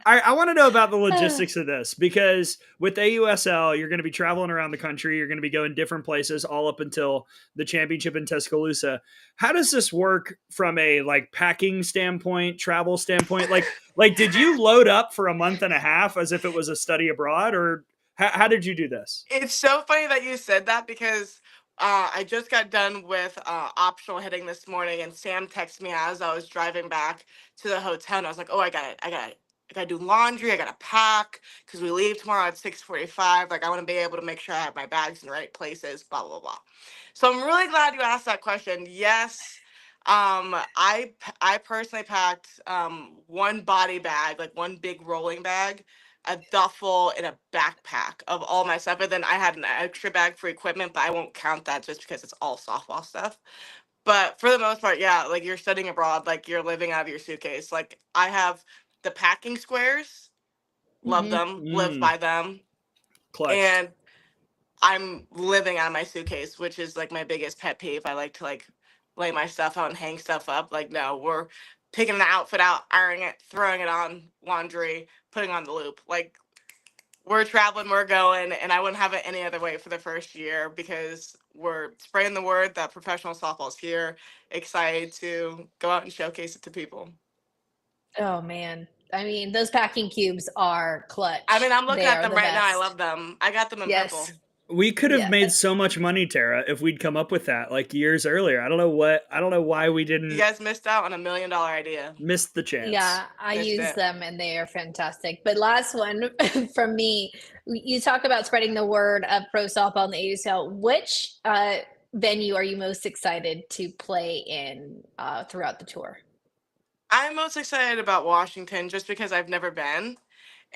I want to know about the logistics of this, because with AUSL, you're going to be traveling around the country. You're going to be going different places all up until the championship in Tuscaloosa. How does this work from a like packing standpoint, travel standpoint? Like did you load up for a month and a half as if it was a study abroad, or how did you do this? It's so funny that you said that because I just got done with optional hitting this morning, and Sam texted me as I was driving back to the hotel, and I was like, oh, I got it. I gotta do laundry. I gotta pack because we leave tomorrow at 6:45. Like I want to be able to make sure I have my bags in the right places. Blah blah blah. So I'm really glad you asked that question. Yes, I personally packed one body bag, like one big rolling bag, a duffel, and a backpack of all my stuff. And then I had an extra bag for equipment, but I won't count that just because it's all softball stuff. But for the most part, yeah, like you're studying abroad, like you're living out of your suitcase. Like I have the packing squares, love them, live by them, Clutch. and I'm living out of my suitcase, which is like my biggest pet peeve. I like to like lay my stuff out and hang stuff up. Like no, we're picking the outfit out, ironing it, throwing it on laundry, putting on the loop. Like we're traveling, we're going, and I wouldn't have it any other way for the first year because we're spreading the word that professional softball's here. Excited to go out and showcase it to people. Oh man. I mean, those packing cubes are clutch. I mean, I'm looking They at are them the right now. I best. love them. I got them in Yes. purple. We could have Yeah. made so much money, Tara, if we'd come up with that like years earlier. I don't know why we You didn't guys missed out on $1 million idea. miss the chance. Yeah, I Missed use it. them and they are fantastic. But last one from me, you talk about spreading the word of pro softball in the AUSL. Which venue are you most excited to play in throughout the tour? I'm most excited about Washington just because I've never been.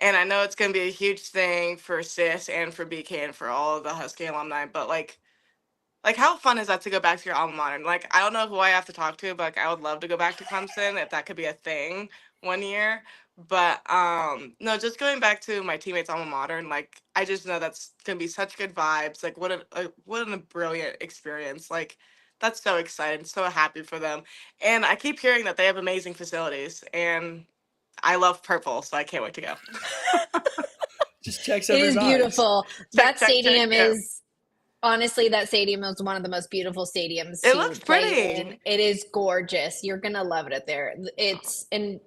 And I know it's going to be a huge thing for CIS and for BK and for all of the Husky alumni. But like how fun is that to go back to your alma mater? Like, I don't know who I have to talk to, but like, I would love to go back to Clemson if that could be a thing one year. But no, just going back to my teammates' alma mater, and like I just know that's gonna be such good vibes. Like, what a brilliant experience. Like, that's so exciting, so happy for them. And I keep hearing that they have amazing facilities, and I love purple, so I can't wait to go. Just checks It every is box. beautiful. Check, That stadium yeah. is honestly, that stadium is one of the most beautiful stadiums It to looks play pretty. in. It is gorgeous. You're gonna love it there. It's in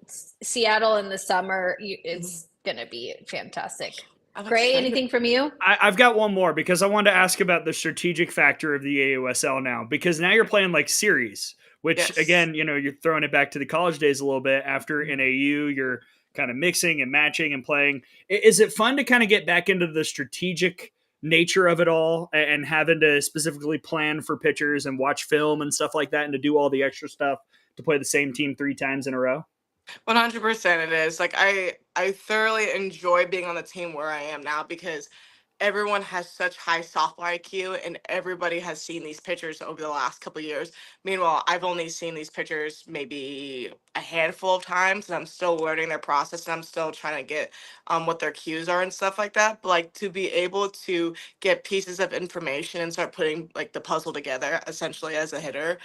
Seattle in the summer. It's gonna be fantastic. I'm Gray, excited. anything from you? I've got one more because I wanted to ask about the strategic factor of the AUSL now, because now you're playing like series, which Yes. again, you're throwing it back to the college days a little bit. After an AU, you're kind of mixing and matching and playing. Is it fun to kind of get back into the strategic nature of it all and having to specifically plan for pitchers and watch film and stuff like that and to do all the extra stuff to play the same team 3 times in a row? 100% it is. Like I thoroughly enjoy being on the team where I am now because everyone has such high softball IQ and everybody has seen these pitchers over the last couple of years. Meanwhile, I've only seen these pitchers maybe a handful of times and I'm still learning their process and I'm still trying to get what their cues are and stuff like that. But like to be able to get pieces of information and start putting like the puzzle together essentially as a hitter,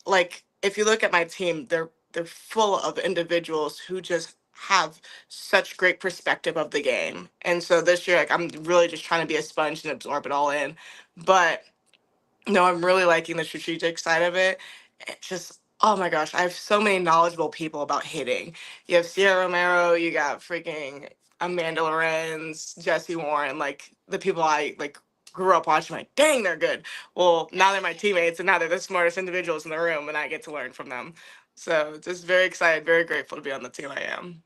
like if you look at my team, they're full of individuals who just have such great perspective of the game. And so this year, like I'm really just trying to be a sponge and absorb it all in. But no, I'm really liking the strategic side of it. It's just, oh my gosh, I have so many knowledgeable people about hitting. You have Sierra Romero, you got freaking Amanda Lorenz, Jesse Warren, like the people I like grew up watching, like, dang, they're good. Well, now they're my teammates and now they're the smartest individuals in the room and I get to learn from them. So just very excited, very grateful to be on the team I am.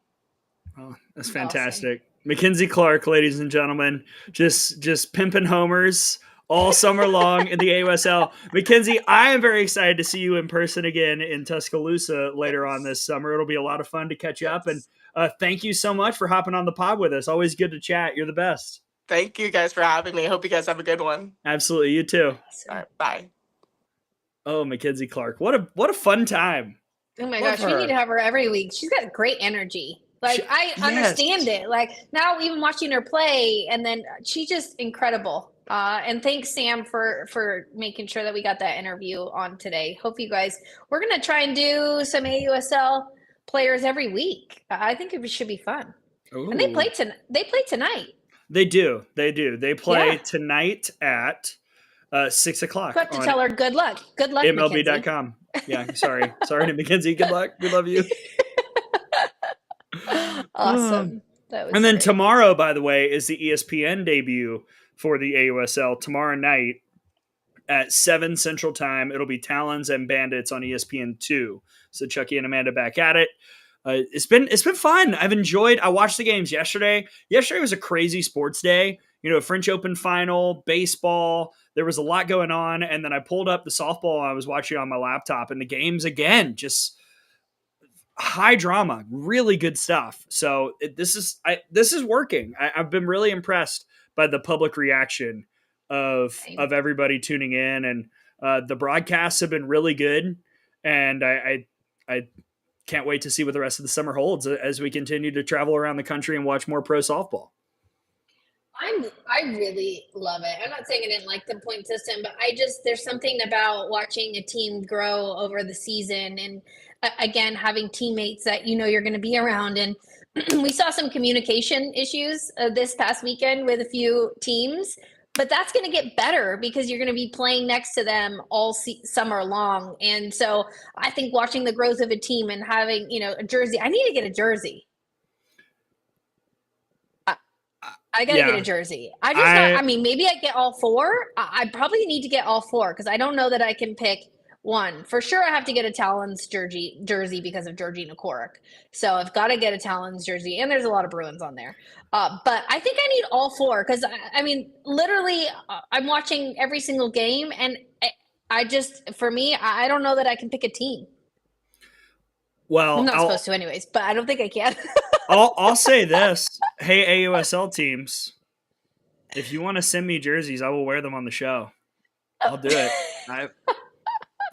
Oh, that's fantastic. Awesome. Mackenzie Clark, ladies and gentlemen, just pimping homers all summer long in the AUSL. Mackenzie, I am very excited to see you in person again in Tuscaloosa later on this summer. It'll be a lot of fun to catch you up. And thank you so much for hopping on the pod with us. Always good to chat. You're the best. Thank you guys for having me. Hope you guys have a good one. Absolutely. You too. All right. Bye. Oh, Mackenzie Clark. What a fun time. Oh my gosh, we need to have her every week. She's got great energy. Like I understand it. Like now even watching her play and then she's just incredible. And thanks Sam for making sure that we got that interview on today. Hope you guys, we're going to try and do some AUSL players every week. I think it should be fun. Ooh. And they play tonight. They do. They play tonight at 6 o'clock. You have to tell her good luck. Good luck, MLB.com. Yeah, sorry to Mackenzie. Good luck. We love you. Awesome. And then tomorrow, by the way, is the ESPN debut for the AUSL. Tomorrow night at 7 Central Time, it'll be Talons and Bandits on ESPN2. So Chucky and Amanda back at it. it's been fun. I watched the games yesterday. Yesterday was a crazy sports day. French Open final, baseball. There was a lot going on. And then I pulled up the softball I was watching on my laptop, and the games again, just high drama, really good stuff. So this is working. I've been really impressed by the public reaction of everybody tuning in, and the broadcasts have been really good. And I can't wait to see what the rest of the summer holds as we continue to travel around the country and watch more pro softball. I really love it. I'm not saying I didn't like the point system, but there's something about watching a team grow over the season, and again, having teammates that you're going to be around. And we saw some communication issues this past weekend with a few teams, but that's going to get better because you're going to be playing next to them all summer long. And so I think watching the growth of a team and having, a jersey, I need to get a jersey. I got to get a jersey. Maybe I get all four. I probably need to get all four because I don't know that I can pick one. For sure, I have to get a Talons jersey because of Georgina Korik. So I've got to get a Talons jersey, and there's a lot of Bruins on there. But I think I need all four because, literally, I'm watching every single game, and for me, I don't know that I can pick a team. Well, I'm not supposed to anyways, but I don't think I can. I'll say this. Hey, AUSL teams, if you want to send me jerseys, I will wear them on the show. I'll do it.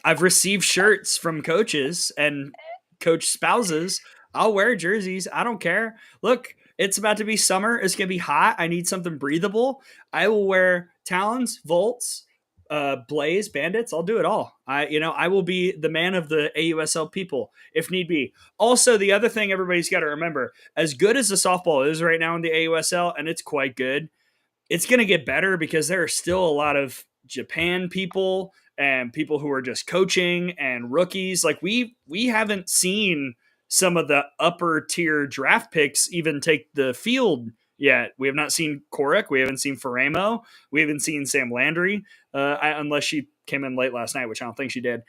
I've received shirts from coaches and coach spouses. I'll wear jerseys. I don't care. Look, it's about to be summer. It's going to be hot. I need something breathable. I will wear Talons, Volts, Blaze, Bandits. I'll do it all. I will be the man of the AUSL people if need be. Also, the other thing everybody's got to remember, as good as the softball is right now in the AUSL, and it's quite good, it's going to get better because there are still a lot of Japan people and people who are just coaching and rookies. Like we haven't seen some of the upper tier draft picks even take the field yet. We have not seen Korik. We haven't seen Faramo. We haven't seen Sam Landry, unless she came in late last night, which I don't think she did.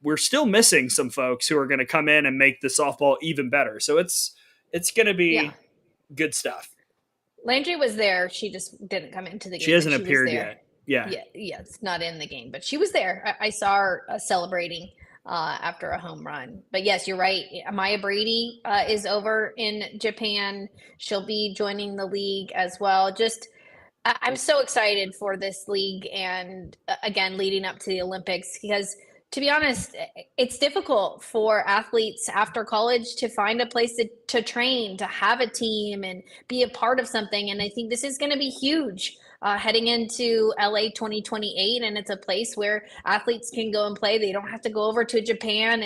We're still missing some folks who are going to come in and make the softball even better. So it's going to be good stuff. Landry was there. She just didn't come into the game. She hasn't appeared yet. Yeah, it's not in the game, but she was there. I saw her celebrating after a home run. But yes, you're right. Maya Brady is over in Japan. She'll be joining the league as well. I'm so excited for this league, and again, leading up to the Olympics, because to be honest, it's difficult for athletes after college to find a place to train, to have a team and be a part of something. And I think this is going to be huge heading into LA 2028. And it's a place where athletes can go and play. They don't have to go over to Japan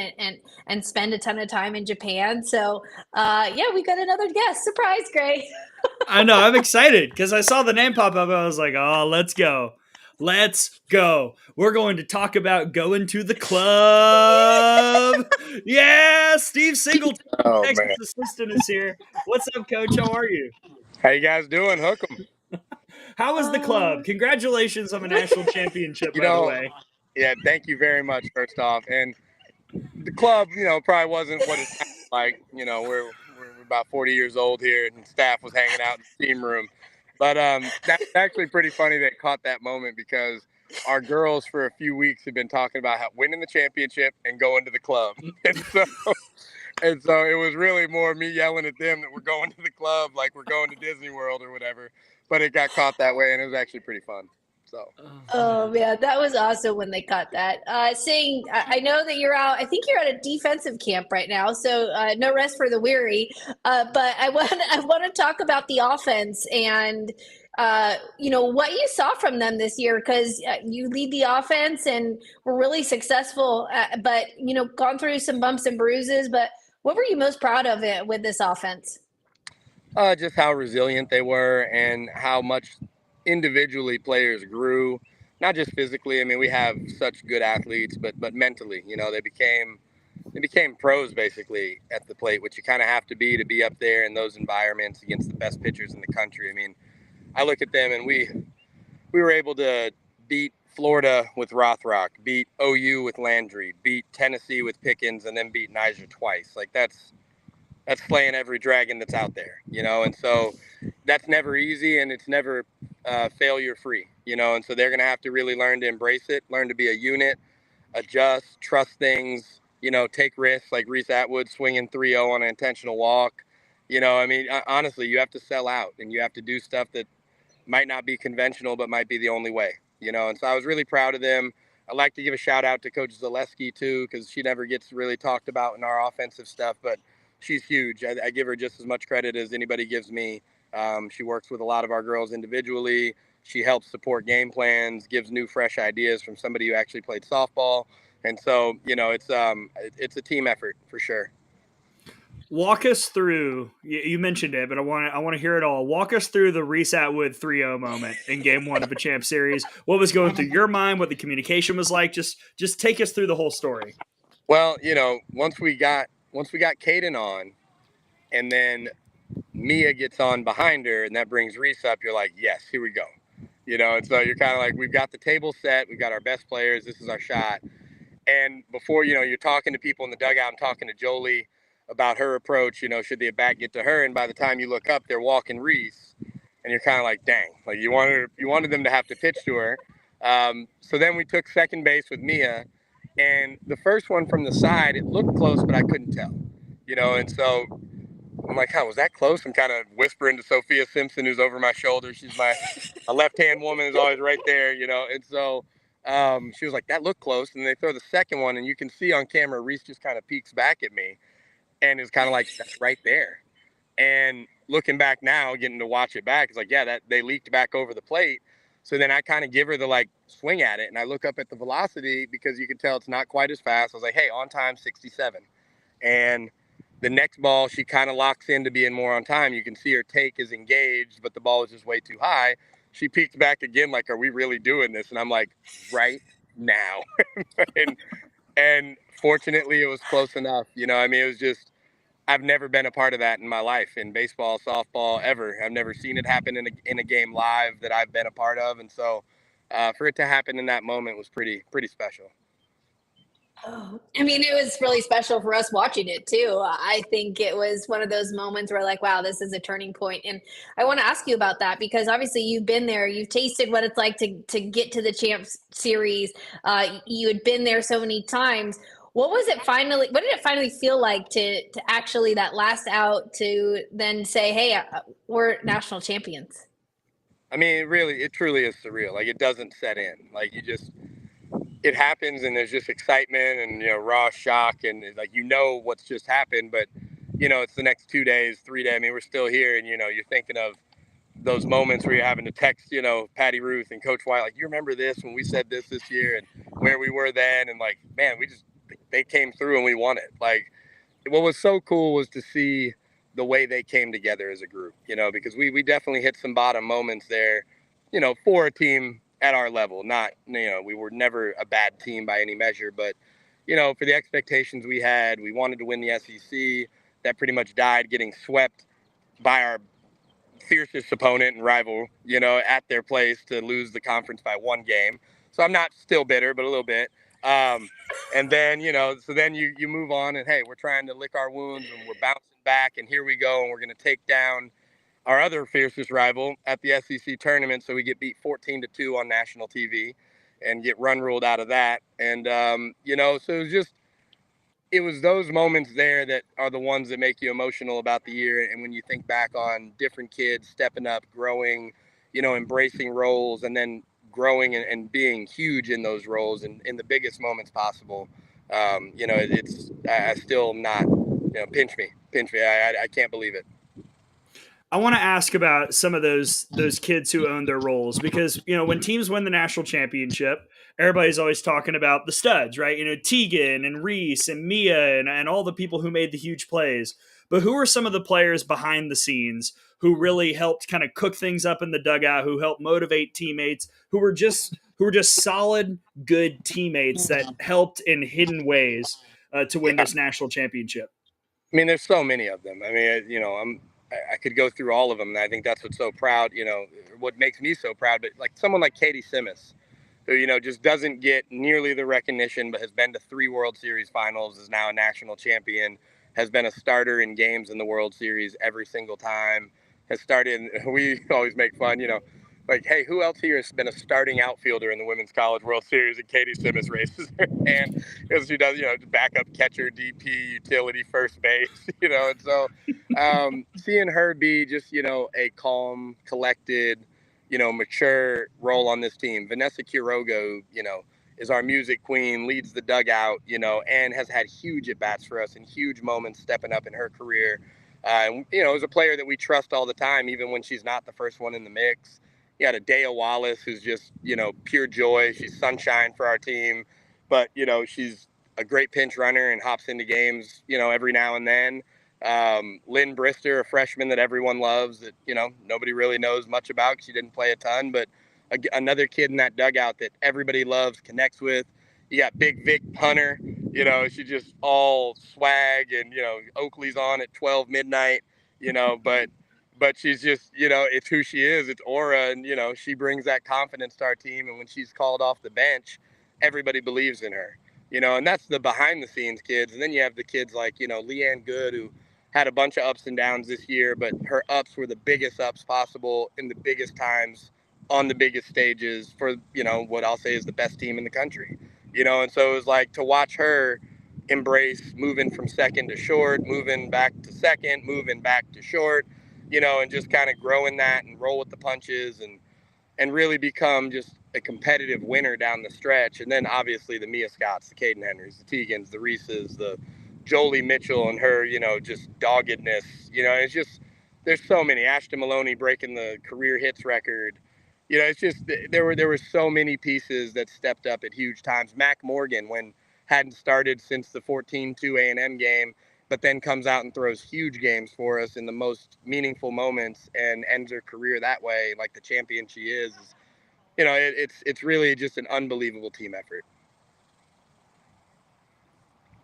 and spend a ton of time in Japan. So we got another guest. Surprise, Gray. I know. I'm excited because I saw the name pop up. I was like, oh, let's go. Let's go. We're going to talk about going to the club. Yeah, Steve Singleton, Texas assistant, is here. What's up, Coach? How are you? How you guys doing? Hook 'em. How was the club? Congratulations on the national championship, by the way. Yeah, thank you very much, first off. And the club, probably wasn't what it sounded like. We're about 40 years old here, and staff was hanging out in the steam room. But that's actually pretty funny that caught that moment because our girls for a few weeks have been talking about how winning the championship and going to the club. And so it was really more me yelling at them that we're going to the club like we're going to Disney World or whatever. But it got caught that way, and it was actually pretty fun. So. Oh, man, that was awesome when they caught that. I know that you're out. I think you're at a defensive camp right now, so no rest for the weary. But I want to talk about the offense and what you saw from them this year, because you lead the offense and were really successful. But gone through some bumps and bruises. But what were you most proud of it with this offense? Just how resilient they were and how much individually players grew, not just physically. I mean, we have such good athletes, but mentally, they became pros basically at the plate, which you kind of have to be up there in those environments against the best pitchers in the country. I mean, I look at them and we were able to beat Florida with Rothrock, beat OU with Landry, beat Tennessee with Pickens, and then beat Niger twice. Like that's slaying every dragon that's out there, you know? And so that's never easy, and it's never failure free, you know? And so they're going to have to really learn to embrace it, learn to be a unit, adjust, trust things, you know, take risks like Reese Atwood swinging 3-0 on an intentional walk. You know, I mean, honestly, you have to sell out and you have to do stuff that might not be conventional, but might be the only way, you know? And so I was really proud of them. I'd like to give a shout out to Coach Zaleski too, because she never gets really talked about in our offensive stuff, but she's huge. I give her just as much credit as anybody gives me. She works with a lot of our girls individually. She helps support game plans, gives new, fresh ideas from somebody who actually played softball. And so, you know, it's a team effort for sure. Walk us through. You mentioned it, but I want to hear it all. Walk us through the Reese Atwood 3-0 moment in Game 1 of a Champ Series. What was going through your mind? What the communication was like? Just take us through the whole story. Well, you know, once we got Caden on, and then Mia gets on behind her, and that brings Reese up. You're like, yes, here we go. You know, and so you're kind of like, we've got the table set. We've got our best players. This is our shot. And before, you know, you're talking to people in the dugout. I'm talking to Jolie about her approach. You know, should the at bat get to her? And by the time you look up, they're walking Reese, and you're kind of like, dang, like you wanted them to have to pitch to her. So then we took second base with Mia, and the first one from the side, it looked close, but I couldn't tell. You know, and so I'm like, was that close? I'm kind of whispering to Sophia Simpson, who's over my shoulder. She's my left-hand woman, is always right there, you know. And so she was like, that looked close. And they throw the second one, and you can see on camera, Reese just kind of peeks back at me and is kind of like, that's right there. And looking back now, getting to watch it back, it's like, yeah, that they leaked back over the plate. So then I kind of give her the like swing at it, and I look up at the velocity because you can tell it's not quite as fast. I was like, hey, on time 67. And the next ball, she kind of locks in to being more on time. You can see her take is engaged, but the ball is just way too high. She peeks back again, like, are we really doing this? And I'm like, right now. and fortunately, it was close enough. You know, I mean, it was just, I've never been a part of that in my life, in baseball, softball, ever. I've never seen it happen in a game live that I've been a part of. And so for it to happen in that moment was pretty special. Oh, I mean, it was really special for us watching it too. I think it was one of those moments where like, wow, this is a turning point. And I want to ask you about that because obviously you've been there, you've tasted what it's like to get to the Champs Series. You had been there so many times. What did it finally feel like to actually that last out to then say, hey, we're national champions? I mean, it truly is surreal. Like, it doesn't set in. Like, it happens and there's just excitement and, you know, raw shock and like, you know, what's just happened, but you know, it's the next 2 days, 3 days. I mean, we're still here and, you know, you're thinking of those moments where you're having to text, you know, Patty Ruth and Coach White, like, you remember this when we said this year and where we were then. And like, man, they came through and we won it. Like, what was so cool was to see the way they came together as a group, you know, because we definitely hit some bottom moments there, you know, for a team at our level. Not, you know, we were never a bad team by any measure, but, you know, for the expectations we had, we wanted to win the SEC. That pretty much died getting swept by our fiercest opponent and rival, you know, at their place to lose the conference by 1 game. So I'm not still bitter, but a little bit. And then, you know, so then you move on and, hey, we're trying to lick our wounds and we're bouncing back and here we go and we're going to take down our other fiercest rival at the SEC tournament. So we get beat 14-2 on national TV and get run ruled out of that. And, you know, so it was those moments there that are the ones that make you emotional about the year. And when you think back on different kids stepping up, growing, you know, embracing roles and then growing and being huge in those roles and in the biggest moments possible, you know, I still not, you know, pinch me. I can't believe it. I want to ask about some of those kids who own their roles because, you know, when teams win the national championship, everybody's always talking about the studs, right? You know, Tegan and Reese and Mia and all the people who made the huge plays. But who are some of the players behind the scenes who really helped kind of cook things up in the dugout, who helped motivate teammates, who were just solid, good teammates that helped in hidden ways to win this national championship? I mean, there's so many of them. I mean, you know, I could go through all of them. And I think that's what's so proud, you know, what makes me so proud. But like someone like Katie Simmons, who, just doesn't get nearly the recognition, but has been to 3 World Series finals, is now a national champion, has been a starter in games in the World Series every single time, has started, we always make fun, like, hey, who else here has been a starting outfielder in the Women's College World Series? And Katie Simmons raises her hand because she does, backup catcher, DP, utility, first base, and so seeing her be just, a calm, collected, mature role on this team. Vanessa Quiroga, is our music queen, leads the dugout, and has had huge at-bats for us and huge moments stepping up in her career. And, is a player that we trust all the time, even when she's not the first one in the mix. You got a Dea Wallace, who's just, pure joy. She's sunshine for our team. But, she's a great pinch runner and hops into games, every now and then. Lynn Brister, a freshman that everyone loves that, nobody really knows much about because she didn't play a ton. But another kid in that dugout that everybody loves, connects with. You got Big Vic Hunter. She's just all swag and, Oakley's on at 12 midnight, but she's just, it's who she is. It's aura. And, she brings that confidence to our team. And when she's called off the bench, everybody believes in her, and that's the behind the scenes kids. And then you have the kids like, Leanne Good, who had a bunch of ups and downs this year, but her ups were the biggest ups possible in the biggest times on the biggest stages for, what I'll say is the best team in the country, and so it was like to watch her embrace moving from second to short, moving back to second, moving back to short, and just kind of grow in that and roll with the punches and really become just a competitive winner down the stretch. And then obviously the Mia Scotts, the Caden Henrys, the Teagans, the Reeses, the Jolie Mitchell and her, just doggedness, it's just, there's so many. Ashton Maloney breaking the career hits record. It's just, there were so many pieces that stepped up at huge times. Mac Morgan, when hadn't started since the 14-2 A&M game, but then comes out and throws huge games for us in the most meaningful moments and ends her career that way, like the champion she is. It's really just an unbelievable team effort.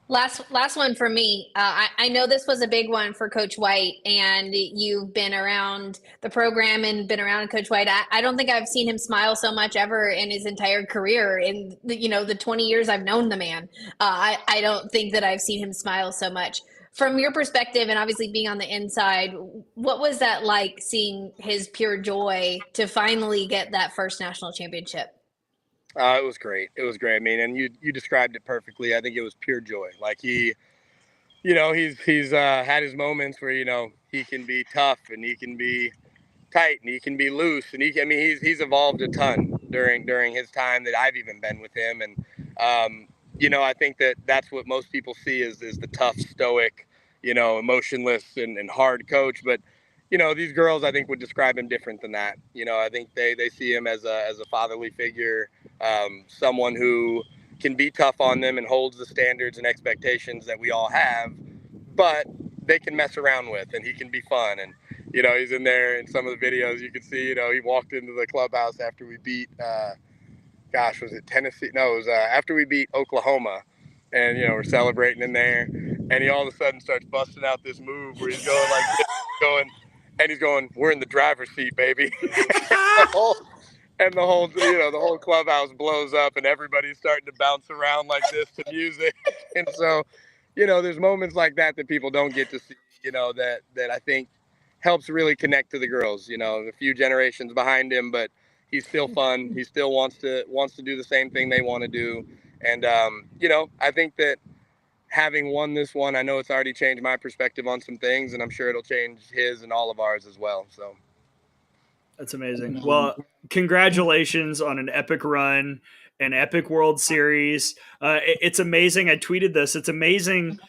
Last one for me. I know this was a big one for Coach White, and you've been around the program and been around Coach White. I don't think I've seen him smile so much ever in his entire career. In the 20 years I've known the man, I don't think that I've seen him smile so much. From your perspective, and obviously being on the inside, what was that like, seeing his pure joy to finally get that first national championship? It was great. It was great. I mean, and you described it perfectly. I think it was pure joy. Like he's had his moments where, he can be tough and he can be tight and he can be loose. And he's evolved a ton during his time that I've even been with him. And, I think that's what most people see is the tough, stoic, emotionless and hard coach. But, these girls, I think, would describe him different than that. I think they see him as a fatherly figure, someone who can be tough on them and holds the standards and expectations that we all have, but they can mess around with, and he can be fun. And, he's in there in some of the videos you can see, he walked into the clubhouse after we beat, was it Tennessee? No, it was after we beat Oklahoma, and, we're celebrating in there, and he all of a sudden starts busting out this move where he's going like this, he's going, we're in the driver's seat, baby. And the whole clubhouse blows up and everybody's starting to bounce around like this to music. And so, there's moments like that people don't get to see, that I think helps really connect to the girls, a few generations behind him, but he's still fun. He still wants to do the same thing they want to do. And, I think that having won this one, I know it's already changed my perspective on some things, and I'm sure it'll change his and all of ours as well. So. That's amazing. Well, congratulations on an epic run, an epic World Series. It's amazing. I tweeted this. It's amazing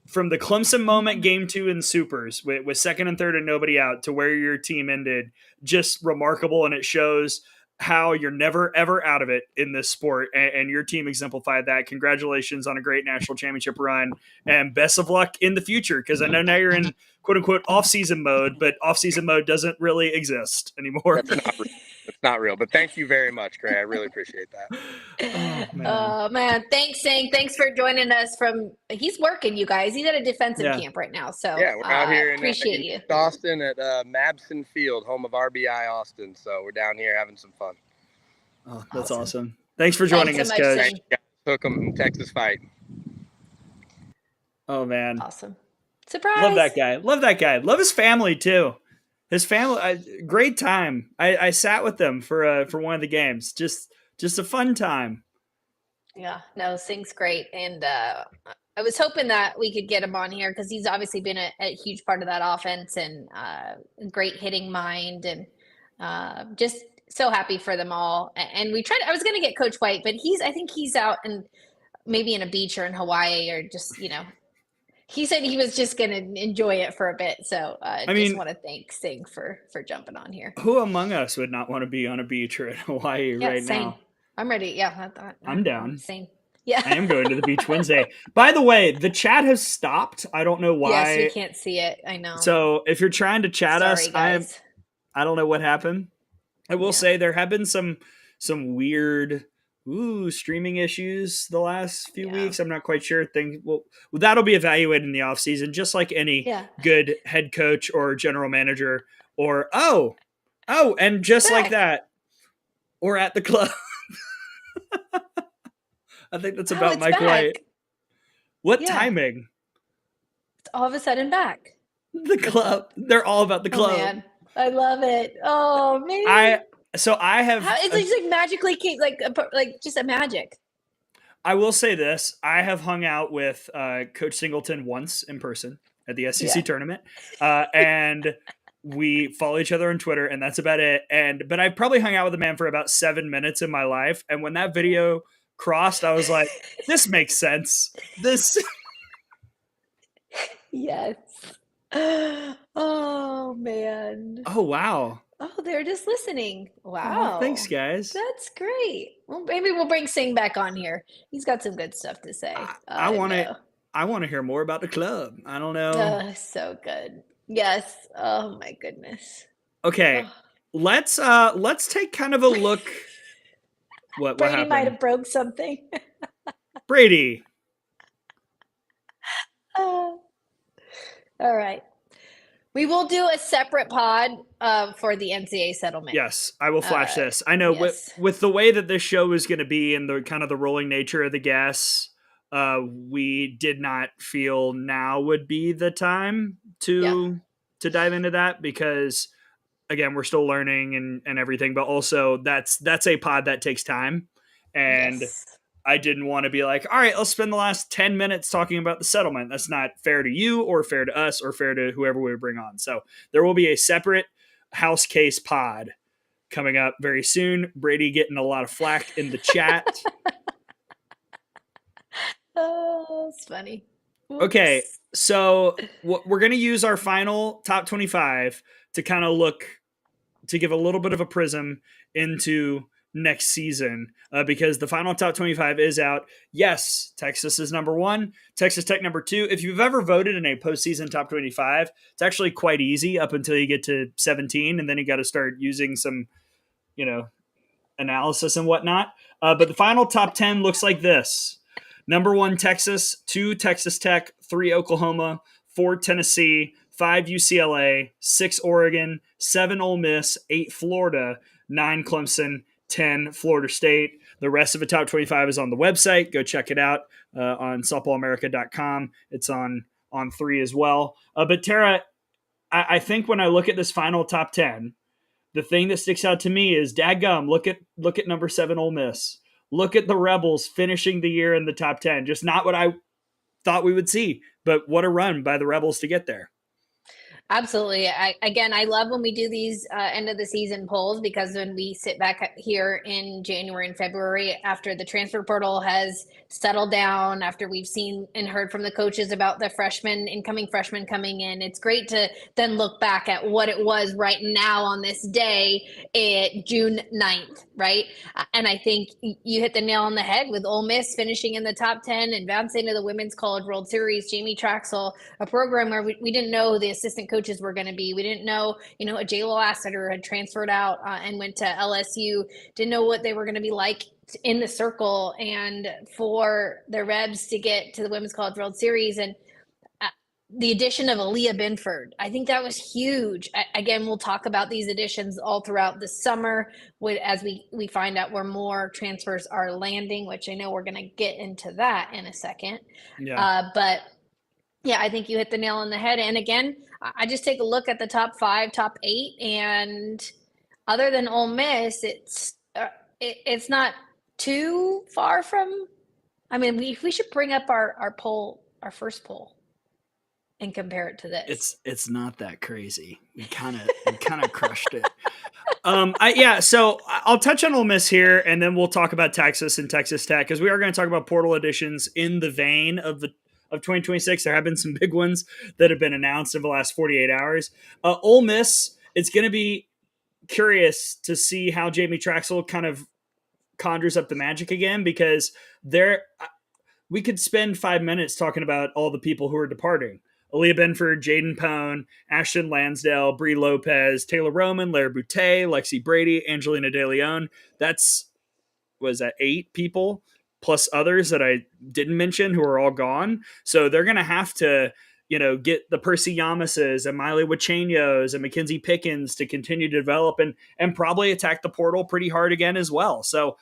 from the Clemson moment, game 2 in Supers with second and third and nobody out to where your team ended. Just remarkable. And it shows how you're never, ever out of it in this sport. And your team exemplified that. Congratulations on a great national championship run and best of luck in the future. Cause I know now you're in quote unquote off-season mode, but off-season mode doesn't really exist anymore. It's not real, but thank you very much, Gray. I really appreciate that. Oh man. Thanks, Sang. Thanks for joining us he's working, you guys. He's at a defensive camp right now. So yeah, we're out here appreciate in Austin at Mabson Field, home of RBI Austin. So we're down here having some fun. Oh, that's awesome. Thanks for joining Thanks us, so much, Coach. Sing. Hook 'em Texas fight. Oh man, Awesome. Surprise. love that guy. Love that guy. Love his family too. His family, great time. I sat with them for one of the games. Just a fun time. Yeah, no, Sing's great. And I was hoping that we could get him on here because he's obviously been a huge part of that offense and great hitting mind and just so happy for them all. And we tried, I was going to get Coach White, but I think he's out and maybe in a beach or in Hawaii or just, he said he was just going to enjoy it for a bit. So I just want to thank Sing for jumping on here. Who among us would not want to be on a beach or in Hawaii right same. now? I'm ready. Yeah. I'm down. Same. Yeah. I am going to the beach Wednesday. By the way, the chat has stopped. I don't know why. Yes, we can't see it. I know. So if you're trying to chat us, guys. I don't know what happened. I will say there have been some weird streaming issues the last few weeks. I'm not quite sure. Well, that'll be evaluated in the offseason, just like any good head coach or general manager or and just like that, or at the club. I think that's about Mike White. What timing? It's all of a sudden back. The club. They're all about the club. Oh, man. I love it. Oh man. I have. It's like magically like just a magic. I will say this: I have hung out with Coach Singleton once in person at the SEC tournament, and we follow each other on Twitter, and that's about it. But I probably hung out with the man for about 7 minutes in my life, and when that video crossed, I was like, "This makes sense." This. Yes. Oh man. Oh wow. Oh, they're just listening. Wow. Oh, thanks, guys. That's great. Well, maybe we'll bring Sing back on here. He's got some good stuff to say. I want to hear more about the club. I don't know. So good. Yes. Oh my goodness. Okay. Let's take kind of a look. What Brady happened? might have broke something. Brady. All right. We will do a separate pod for the NCAA settlement. Yes, I will flash this. I know with the way that this show is going to be and the kind of the rolling nature of the guests, we did not feel now would be the time to dive into that because, again, we're still learning and everything. But also, that's a pod that takes time, and I didn't want to be like, all right, let's spend the last 10 minutes talking about the settlement. That's not fair to you or fair to us or fair to whoever we bring on. So there will be a separate house case pod coming up very soon. Brady getting a lot of flack in the chat. Oh, it's funny. Oops. Okay, so we're going to use our final top 25 to kind of give a little bit of a prism into next season because the final top 25 is out. Yes, Texas is number 1, Texas Tech number 2. If you've ever voted in a postseason top 25, it's actually quite easy up until you get to 17, and then you got to start using some, analysis and whatnot. But the final top 10 looks like this. Number 1, Texas, 2, Texas Tech, 3, Oklahoma, 4, Tennessee, 5, UCLA, 6, Oregon, 7, Ole Miss, 8, Florida, 9, Clemson, 10, Florida State. The rest of the top 25 is on the website. Go check it out on softballamerica.com. It's on 3 as well. But Tara, I think when I look at this final top 10, the thing that sticks out to me is dadgum. Look at number 7, Ole Miss. Look at the Rebels finishing the year in the top 10. Just not what I thought we would see, but what a run by the Rebels to get there. Absolutely. I love when we do these end of the season polls because when we sit back here in January and February after the transfer portal has settled down, after we've seen and heard from the coaches about the incoming freshmen coming in, it's great to then look back at what it was right now on this day, June 9th, right? And I think you hit the nail on the head with Ole Miss finishing in the top 10, advancing to the Women's College World Series, Jamie Traxel, a program where we didn't know the assistant coaches were going to be. We didn't know, a J.Lo Lassiter had transferred out and went to LSU. Didn't know what they were going to be like in the circle, and for the Rebs to get to the Women's College World Series. And the addition of Aaliyah Binford. I think that was huge. Again, we'll talk about these additions all throughout the summer as we find out where more transfers are landing, which I know we're going to get into that in a second. Yeah. But yeah, I think you hit the nail on the head. And again, I just take a look at the top 5, top 8, and other than Ole Miss, it's not too far from. I mean, we should bring up our poll, our first poll, and compare it to this. It's not that crazy. We kind of crushed it. So I'll touch on Ole Miss here, and then we'll talk about Texas and Texas Tech, because we are going to talk about portal additions in the vein of 2026. There have been some big ones that have been announced in the last 48 hours. Ole Miss, it's going to be curious to see how Jamie Traxel kind of conjures up the magic again, because we could spend 5 minutes talking about all the people who are departing. Aaliyah Benford, Jaden Pone, Ashton Lansdale, Bree Lopez, Taylor Roman, Larry Boutte, Lexi Brady, Angelina De Leon. Was that 8 people plus others that I didn't mention who are all gone. So they're going to have to, get the Percy Yamases and Miley Wachenyos and Mackenzie Pickens to continue to develop and probably attack the portal pretty hard again as well. So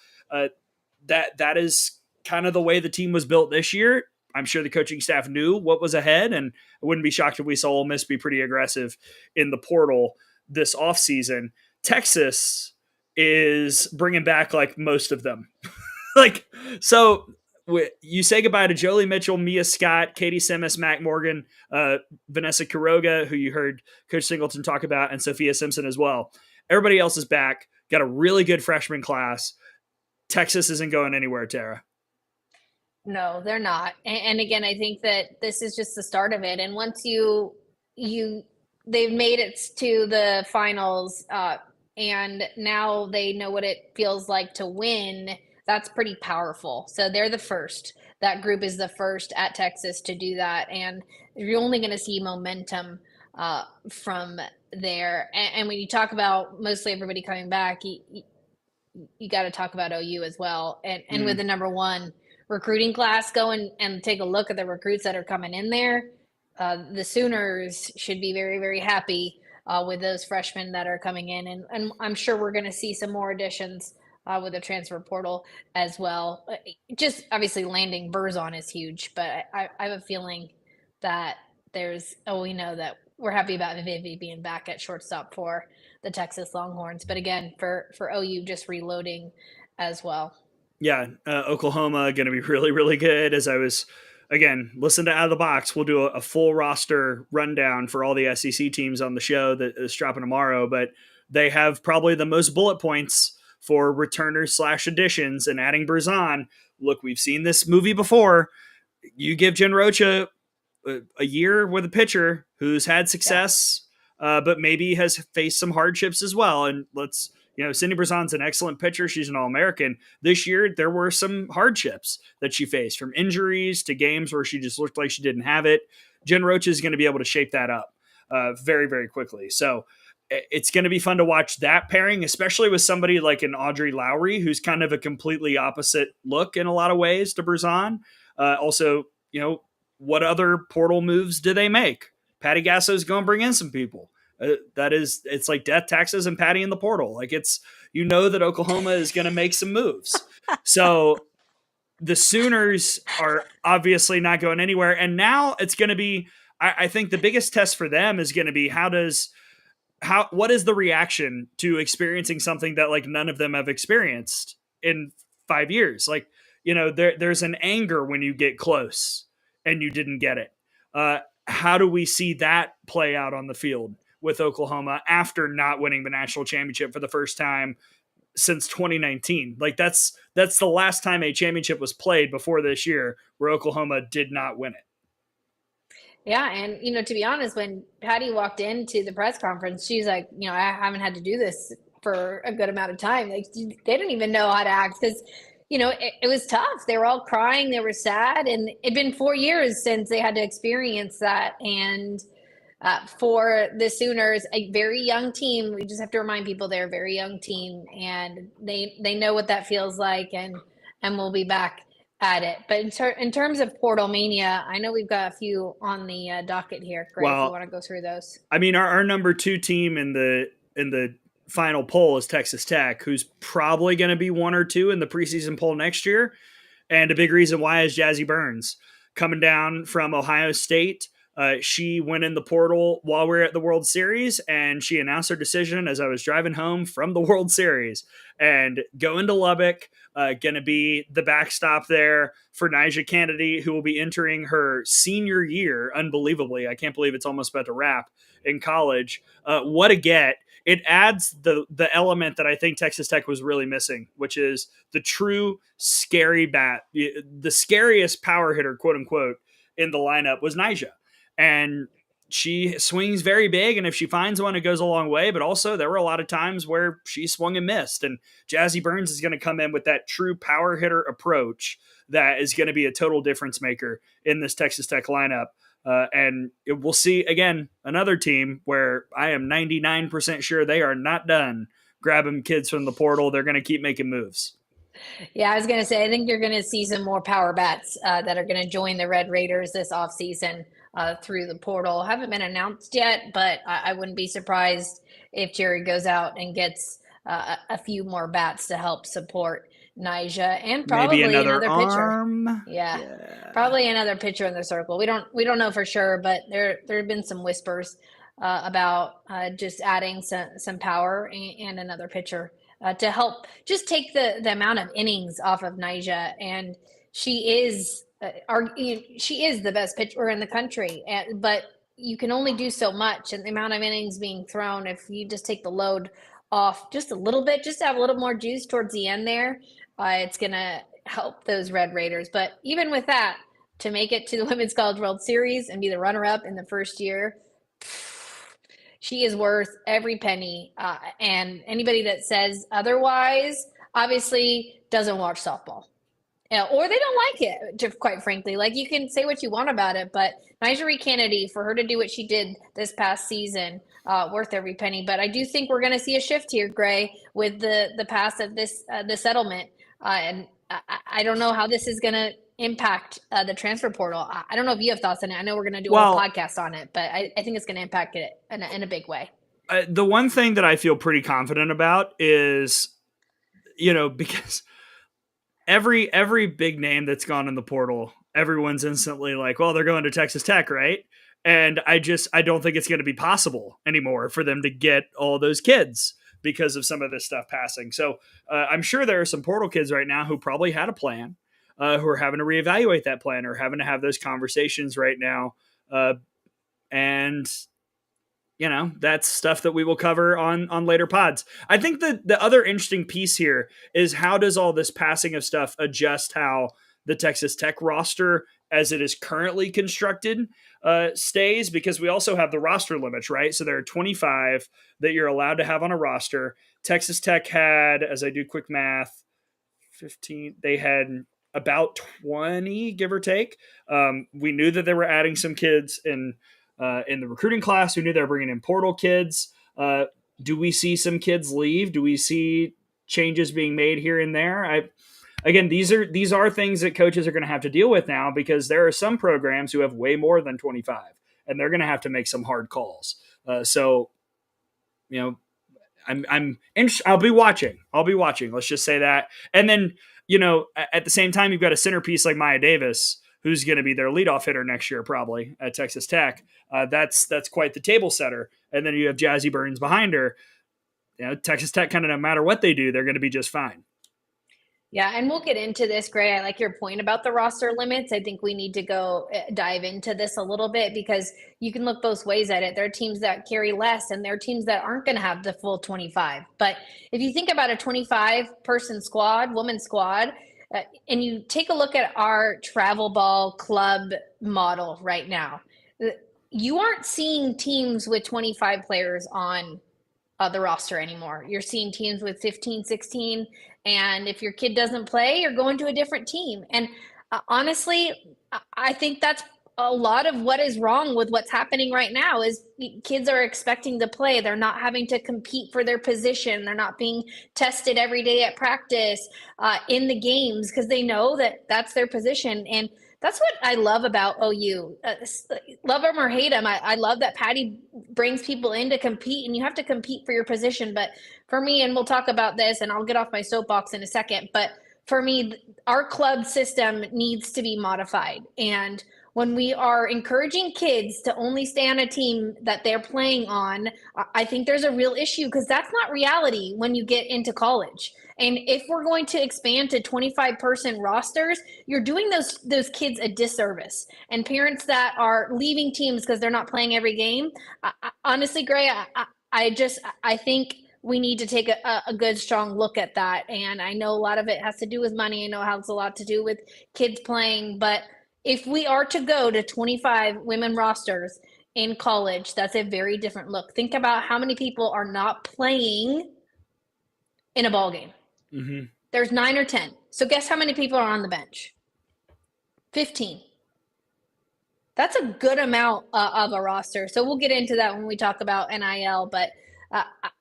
that is kind of the way the team was built this year. I'm sure the coaching staff knew what was ahead, and I wouldn't be shocked if we saw Ole Miss be pretty aggressive in the portal this offseason. Texas is bringing back like most of them. You say goodbye to Jolie Mitchell, Mia Scott, Katie Simis, Mac Morgan, Vanessa Quiroga, who you heard Coach Singleton talk about, and Sophia Simpson as well. Everybody else is back. Got a really good freshman class. Texas isn't going anywhere, Tara. No, they're not. And again, I think that this is just the start of it. And once they've made it to the finals, and now they know what it feels like to win, that's pretty powerful. So they're the first. That group is the first at Texas to do that. And you're only going to see momentum from there. And when you talk about mostly everybody coming back, you got to talk about OU as well. And with the number 1 recruiting class, go and take a look at the recruits that are coming in there. The Sooners should be very, very happy with those freshmen that are coming in. And I'm sure we're going to see some more additions with the transfer portal as well. Just obviously landing Burzon is huge, but I have a feeling that we know that we're happy about Vivi being back at shortstop for the Texas Longhorns. But again, for OU, just reloading as well. Yeah, Oklahoma going to be really, really good. As I was, again, listen to Out of the Box. We'll do a full roster rundown for all the SEC teams on the show that is dropping tomorrow. But they have probably the most bullet points for returners / additions, and adding Burzon. Look, we've seen this movie before. You give Jen Rocha a year with a pitcher who's had success, but maybe has faced some hardships as well. And Cindy Burzon's an excellent pitcher. She's an All-American. This year, there were some hardships that she faced, from injuries to games where she just looked like she didn't have it. Jen Rocha is going to be able to shape that up very, very quickly. So it's going to be fun to watch that pairing, especially with somebody like an Audrey Lowry, who's kind of a completely opposite look in a lot of ways to Burzon. Also, what other portal moves do they make? Patty Gasso's going to bring in some people. It's like death, taxes, and Patty in the portal. Like that Oklahoma is going to make some moves. So the Sooners are obviously not going anywhere. And now it's going to be, I think the biggest test for them is going to be what is the reaction to experiencing something that like none of them have experienced in 5 years? Like, there's an anger when you get close and you didn't get it. How do we see that play out on the field with Oklahoma after not winning the national championship for the first time since 2019? Like that's the last time a championship was played before this year where Oklahoma did not win it. Yeah. And, to be honest, when Patty walked into the press conference, she's like, I haven't had to do this for a good amount of time. Like they didn't even know how to act because, it was tough. They were all crying. They were sad. And it'd been 4 years since they had to experience that. And for the Sooners, a very young team, we just have to remind people they're a very young team, and they know what that feels like, and we'll be back at it. But in terms of portal mania, I know we've got a few on the docket here. Great, if you want to go through those. I mean, our number 2 team in the final poll is Texas Tech, who's probably going to be 1 or 2 in the preseason poll next year. And a big reason why is Jazzy Burns coming down from Ohio State. She went in the portal while we were at the World Series, and she announced her decision as I was driving home from the World Series. And going to Lubbock, going to be the backstop there for Nyjah Kennedy, who will be entering her senior year. Unbelievably, I can't believe it's almost about to wrap in college. What a get. It adds the element that I think Texas Tech was really missing, which is the true scary bat. The scariest power hitter, quote unquote, in the lineup was Nyjah. And she swings very big, and if she finds one, it goes a long way. But also, there were a lot of times where she swung and missed. And Jazzy Burns is going to come in with that true power hitter approach that is going to be a total difference maker in this Texas Tech lineup. And we'll see, again, another team where I am 99% sure they are not done grabbing kids from the portal. They're going to keep making moves. Yeah, I was going to say, I think you're going to see some more power bats that are going to join the Red Raiders this offseason through the portal. Haven't been announced yet, but I wouldn't be surprised if Jerry goes out and gets a few more bats to help support Nyjah and probably maybe another arm. Pitcher. Yeah, probably another pitcher in the circle. We don't know for sure, but there have been some whispers about just adding some power and another pitcher to help just take the amount of innings off of Nyjah. And she is the best pitcher in the country, but you can only do so much, and the amount of innings being thrown, if you just take the load off just a little bit, just to have a little more juice towards the end there, it's going to help those Red Raiders. But even with that, to make it to the Women's College World Series and be the runner-up in the first year, she is worth every penny. And anybody that says otherwise obviously doesn't watch softball. Or they don't like it, quite frankly. Like, you can say what you want about it, but Nyjah Kennedy, for her to do what she did this past season, worth every penny. But I do think we're going to see a shift here, Gray, with the pass of the settlement. And I don't know how this is going to impact the transfer portal. I don't know if you have thoughts on it. I know we're going to do a whole podcast on it, but I think it's going to impact it in a big way. The one thing that I feel pretty confident about is, because every big name that's gone in the portal, everyone's instantly like, well, they're going to Texas Tech, right? And I don't think it's going to be possible anymore for them to get all those kids because of some of this stuff passing. So I'm sure there are some portal kids right now who probably had a plan, who are having to reevaluate that plan or having to have those conversations right now. And that's stuff that we will cover on later pods. I think the other interesting piece here is, how does all this passing of stuff adjust how the Texas Tech roster, as it is currently constructed, stays? Because we also have the roster limits, right? So there are 25 that you're allowed to have on a roster. Texas Tech had, as I do quick math, 15. They had about 20, give or take. We knew that they were adding some kids in the recruiting class. We knew they were bringing in portal kids. Do we see some kids leave? Do we see changes being made here and there? Again, these are things that coaches are going to have to deal with now, because there are some programs who have way more than 25, and they're going to have to make some hard calls. I'll be watching. Let's just say that. And then, at the same time, you've got a centerpiece like Maya Davis, who's going to be their leadoff hitter next year, probably at Texas Tech. That's quite the table setter. And then you have Jazzy Burns behind her. Texas Tech, kind of no matter what they do, they're going to be just fine. Yeah, and we'll get into this, Gray. I like your point about the roster limits. I think we need to go dive into this a little bit, because you can look both ways at it. There are teams that carry less, and there are teams that aren't going to have the full 25. But if you think about a 25-person squad, women's squad, and you take a look at our travel ball club model right now, you aren't seeing teams with 25 players on the roster anymore. You're seeing teams with 15, 16, and if your kid doesn't play, you're going to a different team. And honestly, I think that's a lot of what is wrong with what's happening right now is kids are expecting to play. They're not having to compete for their position. They're not being tested every day at practice, in the games, because they know that that's their position. And that's what I love about OU. Love them or hate them, I love that Patty brings people in to compete, and you have to compete for your position. But for me, and we'll talk about this, and I'll get off my soapbox in a second, but for me, our club system needs to be modified. And when we are encouraging kids to only stay on a team that they're playing on, I think there's a real issue, because that's not reality when you get into college. And if we're going to expand to 25-person rosters, you're doing those kids a disservice. And parents that are leaving teams because they're not playing every game, honestly, Gray, I think we need to take a good, strong look at that. And I know a lot of it has to do with money. I know it has a lot to do with kids playing, but if we are to go to 25 women rosters in college, that's a very different look. Think about how many people are not playing in a ball game. Mm-hmm. There's 9 or 10. So guess how many people are on the bench? 15. That's a good amount of a roster. So we'll get into that when we talk about NIL, but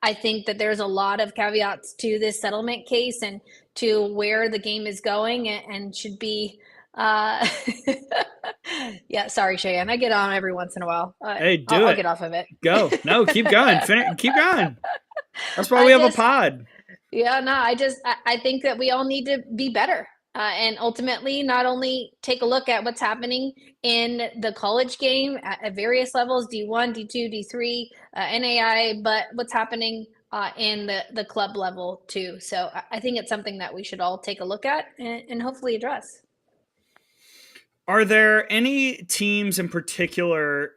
I think that there's a lot of caveats to this settlement case and to where the game is going, and should be yeah, sorry, Cheyenne. I get on every once in a while. Hey, I'll get off of it. Go. No, keep going. Keep going. That's why we have a pod. Yeah, no, I think that we all need to be better. And ultimately, not only take a look at what's happening in the college game at various levels, D1, D2, D3, NAI, but what's happening in the club level too. So I think it's something that we should all take a look at and hopefully address. Are there any teams in particular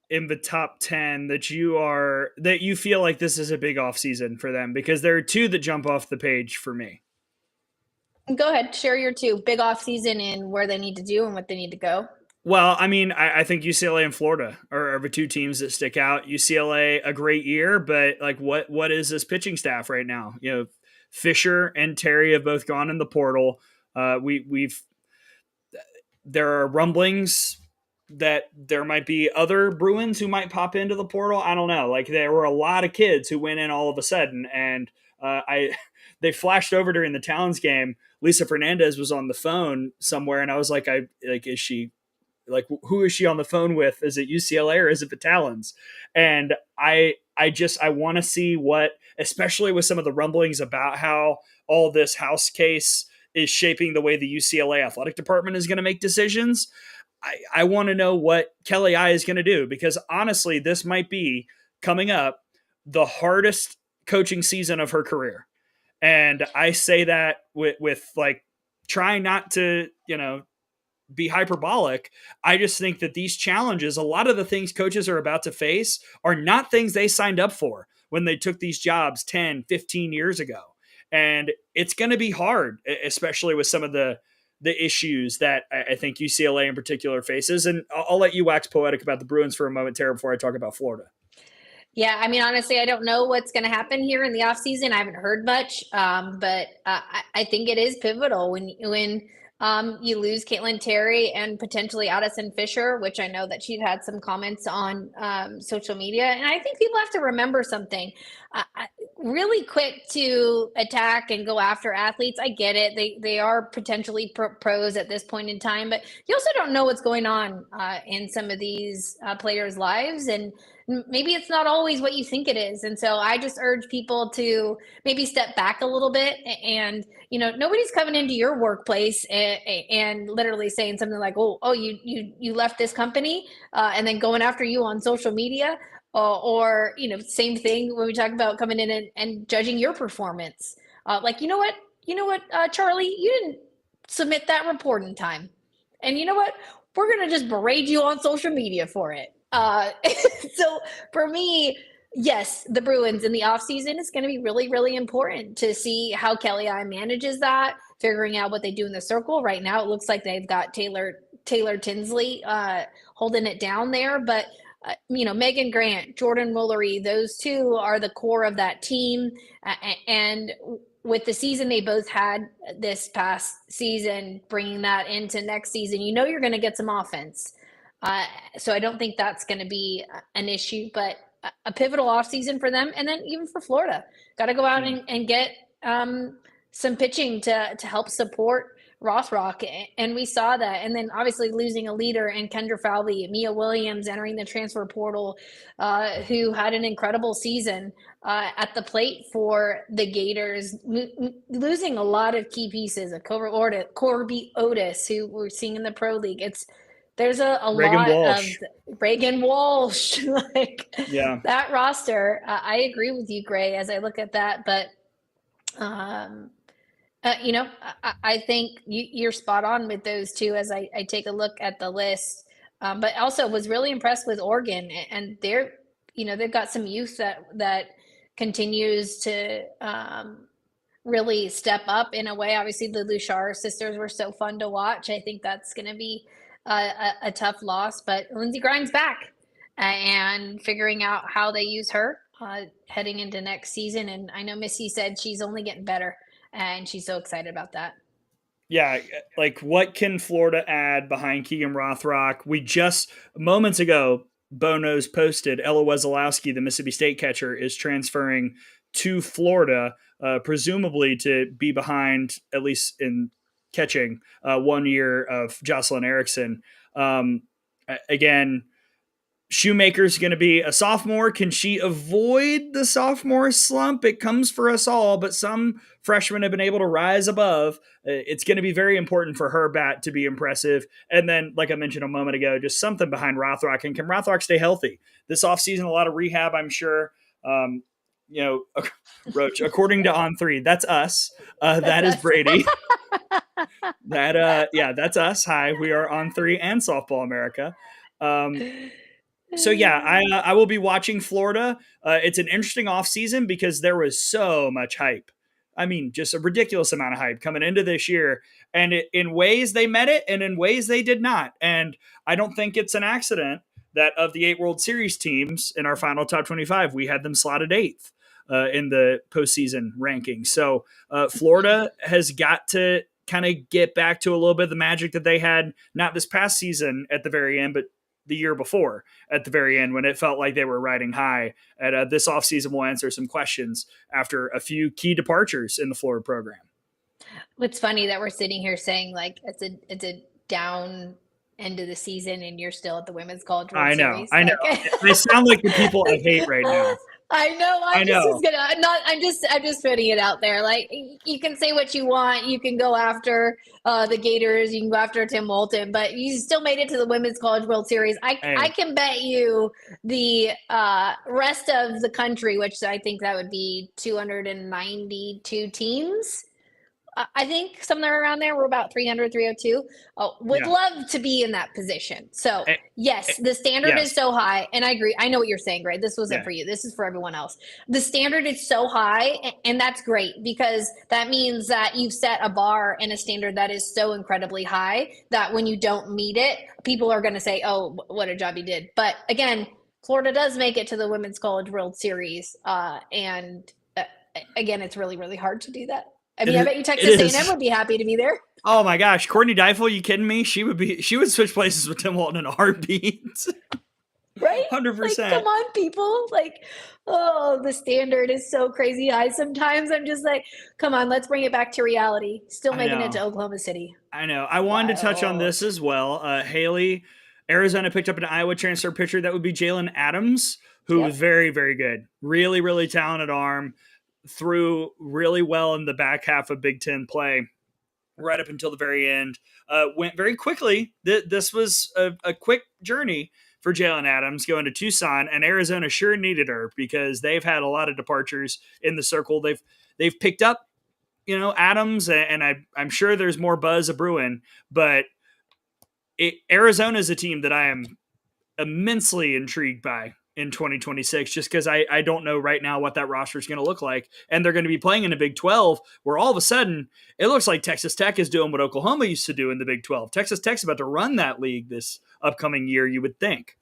in the top 10 that you feel like this is a big offseason for them? Because there are two that jump off the page for me. Go ahead, share your two. Big offseason and where they need to do and what they need to go. Well, I mean, I think UCLA and Florida are the two teams that stick out. UCLA, a great year, but like what is this pitching staff right now? You know, Fisher and Terry have both gone in the portal. There are rumblings that there might be other Bruins who might pop into the portal. I don't know. Like, there were a lot of kids who went in all of a sudden, and they flashed over during the Towns game. Lisa Fernandez was on the phone somewhere, and I was like, is she like, who is she on the phone with? Is it UCLA or is it the Talons? And I want to see what, especially with some of the rumblings about how all this house case is shaping the way the UCLA athletic department is going to make decisions. I want to know what Kelly I is going to do, because honestly, this might be coming up the hardest coaching season of her career. And I say that with like trying not to, be hyperbolic. I just think that these challenges, a lot of the things coaches are about to face are not things they signed up for when they took these jobs 10, 15 years ago. And it's going to be hard, especially with some of the issues that I think UCLA in particular faces. And I'll let you wax poetic about the Bruins for a moment, Tara, before I talk about Florida. Yeah, I mean, honestly, I don't know what's going to happen here in the offseason. I haven't heard much, but I think it is pivotal when you lose Caitlin Terry and potentially Addison Fisher, which I know that she had some comments on social media. And I think people have to remember something. Really quick to attack and go after athletes. I get it. They are potentially pros at this point in time, but you also don't know what's going on in some of these players' lives. And maybe it's not always what you think it is. And so I just urge people to maybe step back a little bit. And, nobody's coming into your workplace and literally saying something like, oh, you left this company and then going after you on social media. Or same thing when we talk about coming in and judging your performance. Like, you know what, Charlie, you didn't submit that report in time. And you know what? We're going to just berate you on social media for it. So for me, yes, the Bruins in the offseason is going to be really, really important to see how Kelly I manages that, figuring out what they do in the circle. Right now, it looks like they've got Taylor Tinsley holding it down there. But, Megan Grant, Jordan Woolery, those two are the core of that team. And with the season they both had this past season, bringing that into next season, you're going to get some offense. So I don't think that's going to be an issue, but a pivotal offseason for them. And then even for Florida, got to go out and get some pitching to help support Rothrock. And we saw that. And then obviously losing a leader in Kendra Falvey, Mia Williams entering the transfer portal, who had an incredible season at the plate for the Gators, losing a lot of key pieces of Corby Otis, who we're seeing in the Pro League. There's a Reagan lot Walsh. of Reagan Walsh, Yeah. that roster. I agree with you, Gray, as I look at that. But, I think you're spot on with those two as I take a look at the list. But also was really impressed with Oregon, and they've got some youth that continues to really step up in a way. Obviously, the Luchar sisters were so fun to watch. I think that's going to be a tough loss, but Lindsey Grimes back and figuring out how they use her heading into next season. And I know Missy said she's only getting better, and she's so excited about that. Yeah, like what can Florida add behind Keegan Rothrock? We just moments ago, Bono's posted Ella Wesolowski, the Mississippi State catcher, is transferring to Florida, presumably to be behind, at least in catching, 1 year of Jocelyn Erickson. Again, Shoemaker's going to be a sophomore. Can she avoid the sophomore slump? It comes for us all, but some freshmen have been able to rise above. It's going to be very important for her bat to be impressive. And then, like I mentioned a moment ago, just something behind Rothrock. And can Rothrock stay healthy? This offseason, a lot of rehab, I'm sure. Roach, according to On3, that's us. That is Brady. That's us. Hi, we are On3 and Softball America. So yeah, I will be watching Florida. It's an interesting offseason because there was so much hype. I mean, just a ridiculous amount of hype coming into this year. And in ways they met it and in ways they did not. And I don't think it's an accident that of the 8 World Series teams in our final top 25, we had them slotted 8th in the postseason ranking. So Florida has got to kind of get back to a little bit of the magic that they had, not this past season at the very end, but the year before at the very end when it felt like they were riding high. And this offseason will answer some questions after a few key departures in the Florida program. It's funny that we're sitting here saying like it's a down end of the season and you're still at the Women's College World Series. I know. I sound like the people I hate right now. I know. I'm just putting it out there. Like, you can say what you want. You can go after the Gators. You can go after Tim Moulton, but you still made it to the Women's College World Series. I can bet you the rest of the country, which I think that would be 292 teams. I think somewhere around there, we're about 300, 302. Would love to be in that position. So, yes, the standard is so high. And I agree. I know what you're saying, Greg. This wasn't for you. This is for everyone else. The standard is so high, and that's great because that means that you've set a bar and a standard that is so incredibly high that when you don't meet it, people are going to say, oh, what a job you did. But, again, Florida does make it to the Women's College World Series. And, again, it's really, really hard to do that. I mean, I bet you Texas A&M would be happy to be there. Oh my gosh, Courtney Deifel, you kidding me? She would switch places with Tim Walton in a heartbeat. Right? 100%. Like, come on, people. Like, oh, the standard is so crazy high. Sometimes I'm just like, come on, let's bring it back to reality. Still making it to Oklahoma City. I know. I wanted to touch on this as well. Haley, Arizona picked up an Iowa transfer pitcher. That would be Jalen Adams, who was very, very good. Really, really talented arm. Threw really well in the back half of Big Ten play right up until the very end. Went very quickly. This was a quick journey for Jalen Adams going to Tucson, and Arizona sure needed her because they've had a lot of departures in the circle. They've picked up, Adams, and I'm sure there's more buzz a brewing, but Arizona is a team that I am immensely intrigued by in 2026, just because I don't know right now what that roster is going to look like. And they're going to be playing in a Big 12 where all of a sudden it looks like Texas Tech is doing what Oklahoma used to do in the Big 12. Texas Tech's about to run that league this upcoming year, you would think.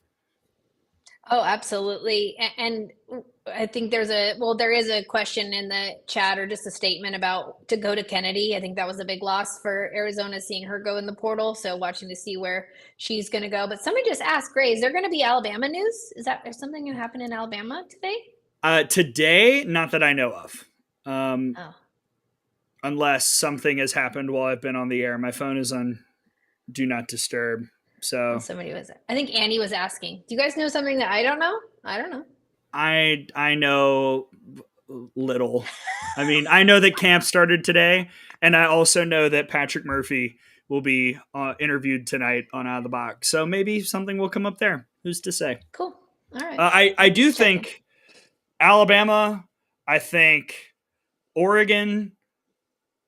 Oh, absolutely. And I think there is a question in the chat or just a statement about to go to Kennedy. I think that was a big loss for Arizona, seeing her go in the portal. So watching to see where she's going to go. But somebody just asked, Gray, is there going to be Alabama news? Is something going to happen in Alabama today? Today, not that I know of. Oh. Unless something has happened while I've been on the air. My phone is on do not disturb. So I think Annie was asking. Do you guys know something that I don't know? I don't know. I know little. I mean, I know that camp started today, and I also know that Patrick Murphy will be interviewed tonight on Out of the Box. So maybe something will come up there. Who's to say? Cool. All right. I do think Alabama. I think Oregon.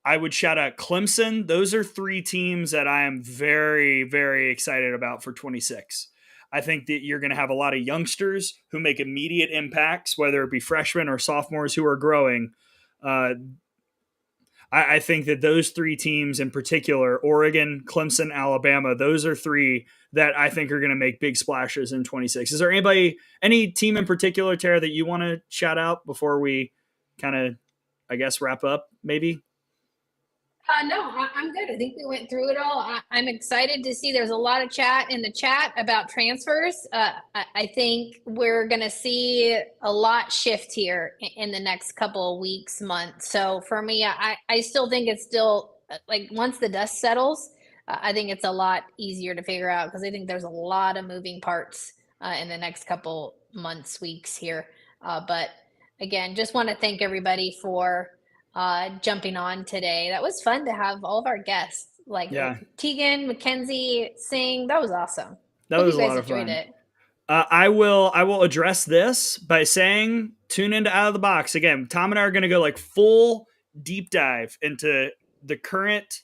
I would shout out Clemson. Those are three teams that I am very, very excited about for 26. I think that you're going to have a lot of youngsters who make immediate impacts, whether it be freshmen or sophomores who are growing. I think that those three teams in particular, Oregon, Clemson, Alabama, those are three that I think are going to make big splashes in 26. Is there any team in particular, Tara, that you want to shout out before we kind of, I guess, wrap up maybe? No, I'm good. I think we went through it all. I'm excited to see there's a lot of chat in the chat about transfers. I think we're going to see a lot shift here in the next couple of weeks, months. So for me, I still think it's still like once the dust settles, I think it's a lot easier to figure out because I think there's a lot of moving parts in the next couple months, weeks here. But again, just want to thank everybody for jumping on today. That was fun to have all of our guests Tegan, McKenzie, Sing. That was awesome. That was a lot of fun. I will address this by saying tune into Out of the Box. Again, Tom and I are going to go like full deep dive into the current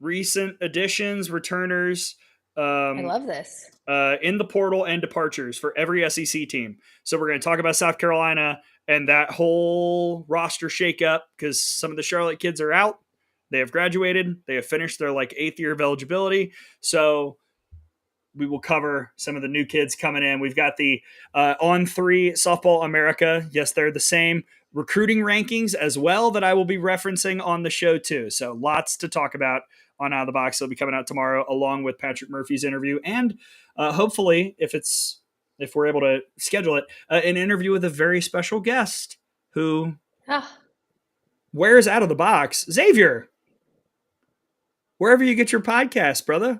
recent additions, returners. I love this. In the portal and departures for every SEC team. So we're going to talk about South Carolina and that whole roster shakeup because some of the Charlotte kids are out. They have graduated. They have finished their 8th year of eligibility. So we will cover some of the new kids coming in. We've got the On3 Softball America. Yes, they're the same. Recruiting rankings as well that I will be referencing on the show too. So lots to talk about on Out of the Box. It'll be coming out tomorrow along with Patrick Murphy's interview. And hopefully, if we're able to schedule it, an interview with a very special guest who wears Out of the Box. Xavier, wherever you get your podcast, brother,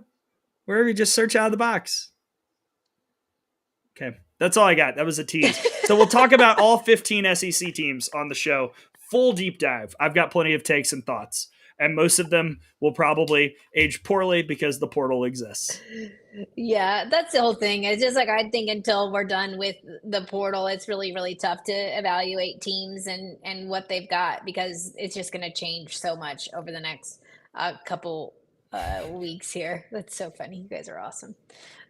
wherever you just search Out of the Box. Okay, that's all I got. That was a tease. So we'll talk about all 15 SEC teams on the show. Full deep dive. I've got plenty of takes and thoughts. And most of them will probably age poorly because the portal exists. Yeah, that's the whole thing. It's just I think until we're done with the portal, it's really, really tough to evaluate teams and what they've got because it's just going to change so much over the next couple weeks here. That's so funny. You guys are awesome.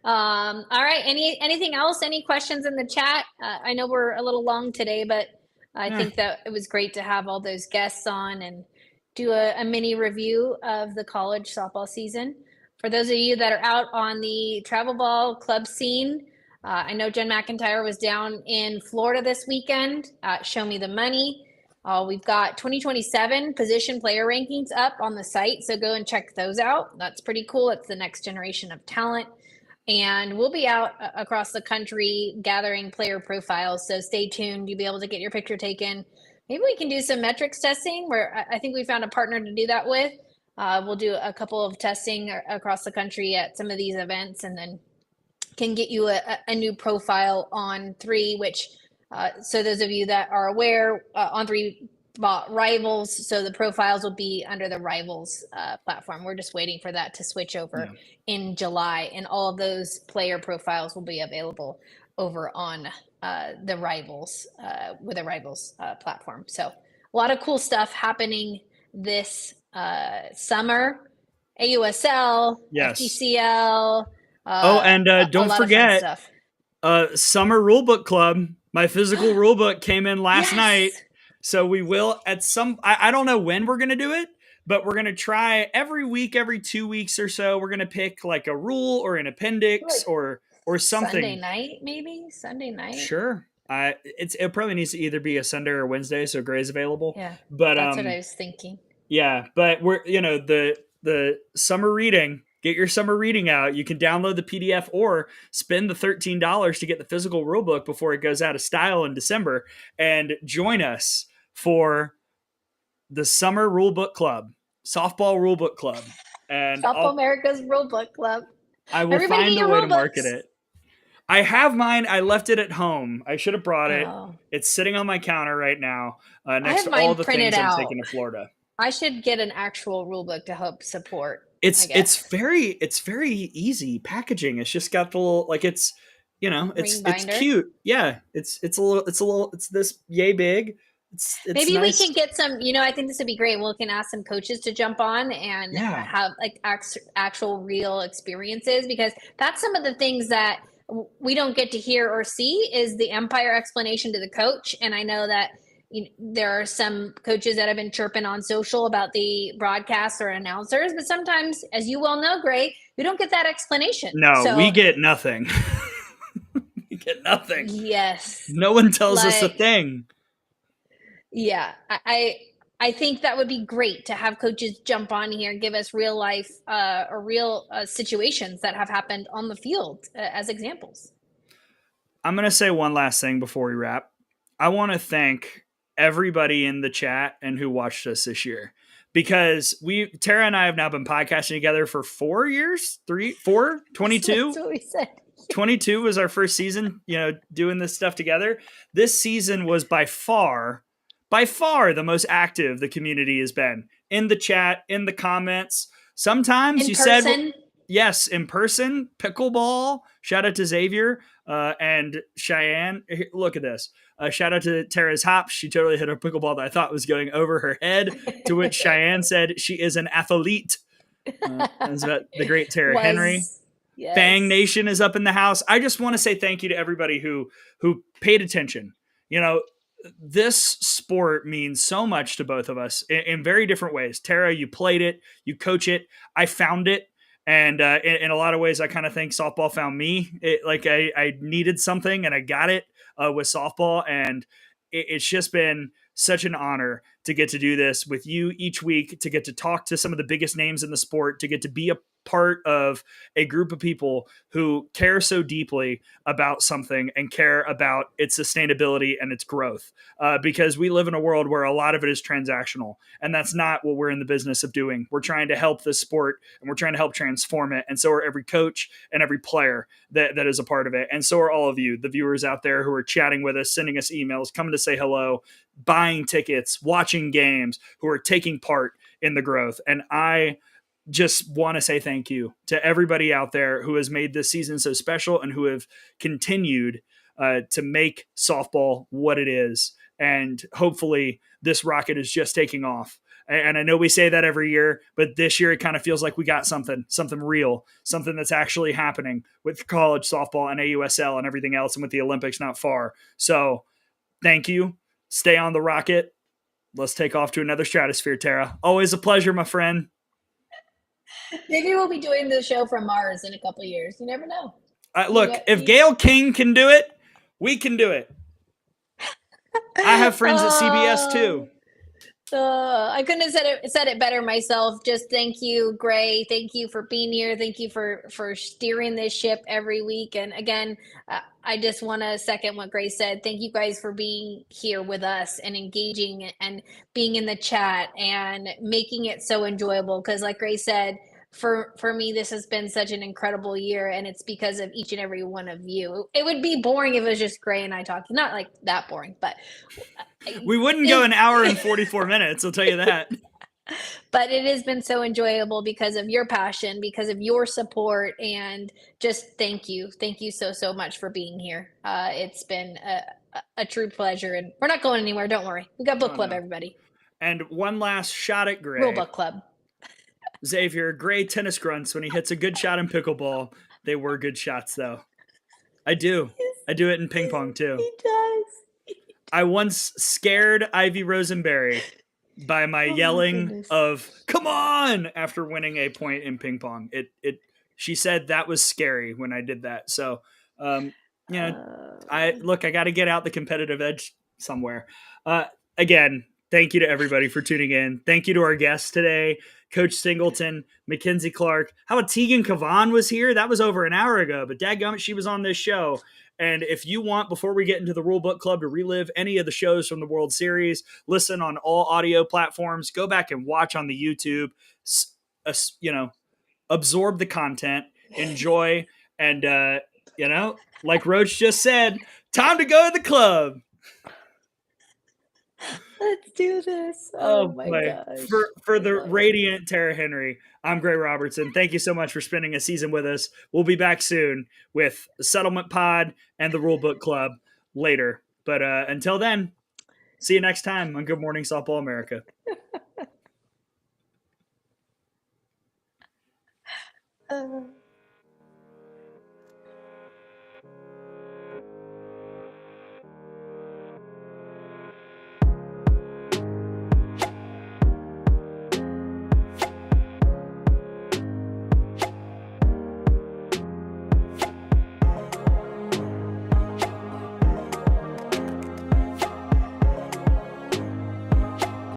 All right. Anything else? Any questions in the chat? I know we're a little long today, but I think that it was great to have all those guests on and do a mini review of the college softball season. For those of you that are out on the travel ball club scene, I know Jen McIntyre was down in Florida this weekend. Show me the money. We've got 2027 position player rankings up on the site, so go and check those out. That's pretty cool. It's the next generation of talent. And we'll be out across the country gathering player profiles, so stay tuned. You'll be able to get your picture taken. Maybe we can do some metrics testing where I think we found a partner to do that with. We'll do a couple of testing across the country at some of these events and then can get you a new profile on 3, which so those of you that are aware, on 3 bought Rivals. So the profiles will be under the Rivals platform. We're just waiting for that to switch over in July. And all of those player profiles will be available over on the Rivals with a Rivals platform. So a lot of cool stuff happening this summer. AUSL, FGCL. And don't forget, Summer Rulebook Club. My physical rulebook came in last night. So we will at some, I don't know when we're going to do it, but we're going to try every week, every 2 weeks or so. We're going to pick a rule or an appendix or something. Sunday night, maybe? Sunday night? Sure. It probably needs to either be a Sunday or Wednesday, so Gray's available. Yeah, but that's what I was thinking. Yeah, but we're the summer reading. Get your summer reading out. You can download the PDF or spend the $13 to get the physical rule book before it goes out of style in December, and join us for the summer rule book club, softball rule book club, and Softball America's Rule Book Club. I will Everybody find get a your way to rule market books. it. I have mine. I left it at home. I should have brought it. Oh. It's sitting on my counter right now, next have to all mine the printed things I'm out. taking to Florida. I should get an actual rule book to help support. It's very easy packaging. It's just got the little, like, it's it's cute. Yeah, it's this yay big. It's Maybe nice. we can get some, I think this would be great. We can ask some coaches to jump on and have like actual real experiences, because that's some of the things that we don't get to hear or see is the umpire explanation to the coach. And I know that there are some coaches that have been chirping on social about the broadcasts or announcers, but sometimes, as you well know, Gray, we don't get that explanation. No, we get nothing. We get nothing. Yes. No one tells us a thing. Yeah, I think that would be great to have coaches jump on here and give us real life or real situations that have happened on the field as examples. I'm going to say one last thing before we wrap. I want to thank everybody in the chat and who watched us this year, because Tara and I have now been podcasting together for 4 years, 22. That's what we said. 22 was our first season, doing this stuff together. This season was by far the most active the community has been, in the chat, in the comments. Sometimes you said, yes, in person, pickleball. Shout out to Xavier and Cheyenne. Look at this. Shout out to Tara's hops. She totally hit a pickleball that I thought was going over her head, to which Cheyenne said she is an athlete. That's about the great Tara Henry. Yes. Fang Nation is up in the house. I just want to say thank you to everybody who paid attention. This sport means so much to both of us in very different ways. Tara, you played it, you coach it. I found it. And in a lot of ways, I kind of think softball found me. I needed something and I got it with softball. And it's just been such an honor to get to do this with you each week, to get to talk to some of the biggest names in the sport, to get to be a part of a group of people who care so deeply about something and care about its sustainability and its growth. Because we live in a world where a lot of it is transactional, and that's not what we're in the business of doing. We're trying to help this sport, and we're trying to help transform it. And so are every coach and every player that is a part of it. And so are all of you, the viewers out there who are chatting with us, sending us emails, coming to say hello, buying tickets, watching games, who are taking part in the growth. And I just want to say thank you to everybody out there who has made this season so special and who have continued to make softball what it is. And hopefully this rocket is just taking off. And I know we say that every year, but this year it kind of feels like we got something real, something that's actually happening with college softball and AUSL and everything else, and with the Olympics not far. So thank you. Stay on the rocket. Let's take off to another stratosphere, Tara. Always a pleasure, my friend. Maybe we'll be doing the show from Mars in a couple of years. You never know. Look, if Gail King can do it, we can do it. I have friends at CBS too. I couldn't have said it better myself. Just thank you, Gray. Thank you for being here. Thank you for steering this ship every week. And again, I just want to second what Gray said. Thank you guys for being here with us and engaging and being in the chat and making it so enjoyable. Because like Gray said, for me, this has been such an incredible year, and it's because of each and every one of you. It would be boring if it was just Gray and I talking. Not like that boring, but we wouldn't go an hour and 44 minutes. I'll tell you that. But it has been so enjoyable because of your passion, because of your support, and just thank you. Thank you so much for being here. It's been a true pleasure, and we're not going anywhere. Don't worry. We got book club, everybody. And one last shot at Gray. Real book club. Xavier, Gray tennis grunts when he hits a good shot in pickleball. They were good shots, though. I do. I do it in ping pong, too. He does. I once scared Ivy Rosenberry by my yelling of "come on" after winning a point in ping pong. She said that was scary when I did that. So you know, I got to get out the competitive edge somewhere. Again, thank you to everybody for tuning in. Thank you to our guests today, Coach Singleton, Mackenzie Clark. How about Tegan Kavan was here? That was over an hour ago, but dadgummit, she was on this show. And if you want, before we get into the Rule Book Club, to relive any of the shows from the World Series, listen on all audio platforms, go back and watch on the YouTube, you know, absorb the content, enjoy, and, you know, like Roach just said, time to go to the club. Let's do this. Oh my gosh. For the radiant Tara Henry, I'm Gray Robertson. Thank you so much for spending a season with us. We'll be back soon with the Settlement Pod and the Rule Book Club later. But until then, see you next time on Good Morning Softball America.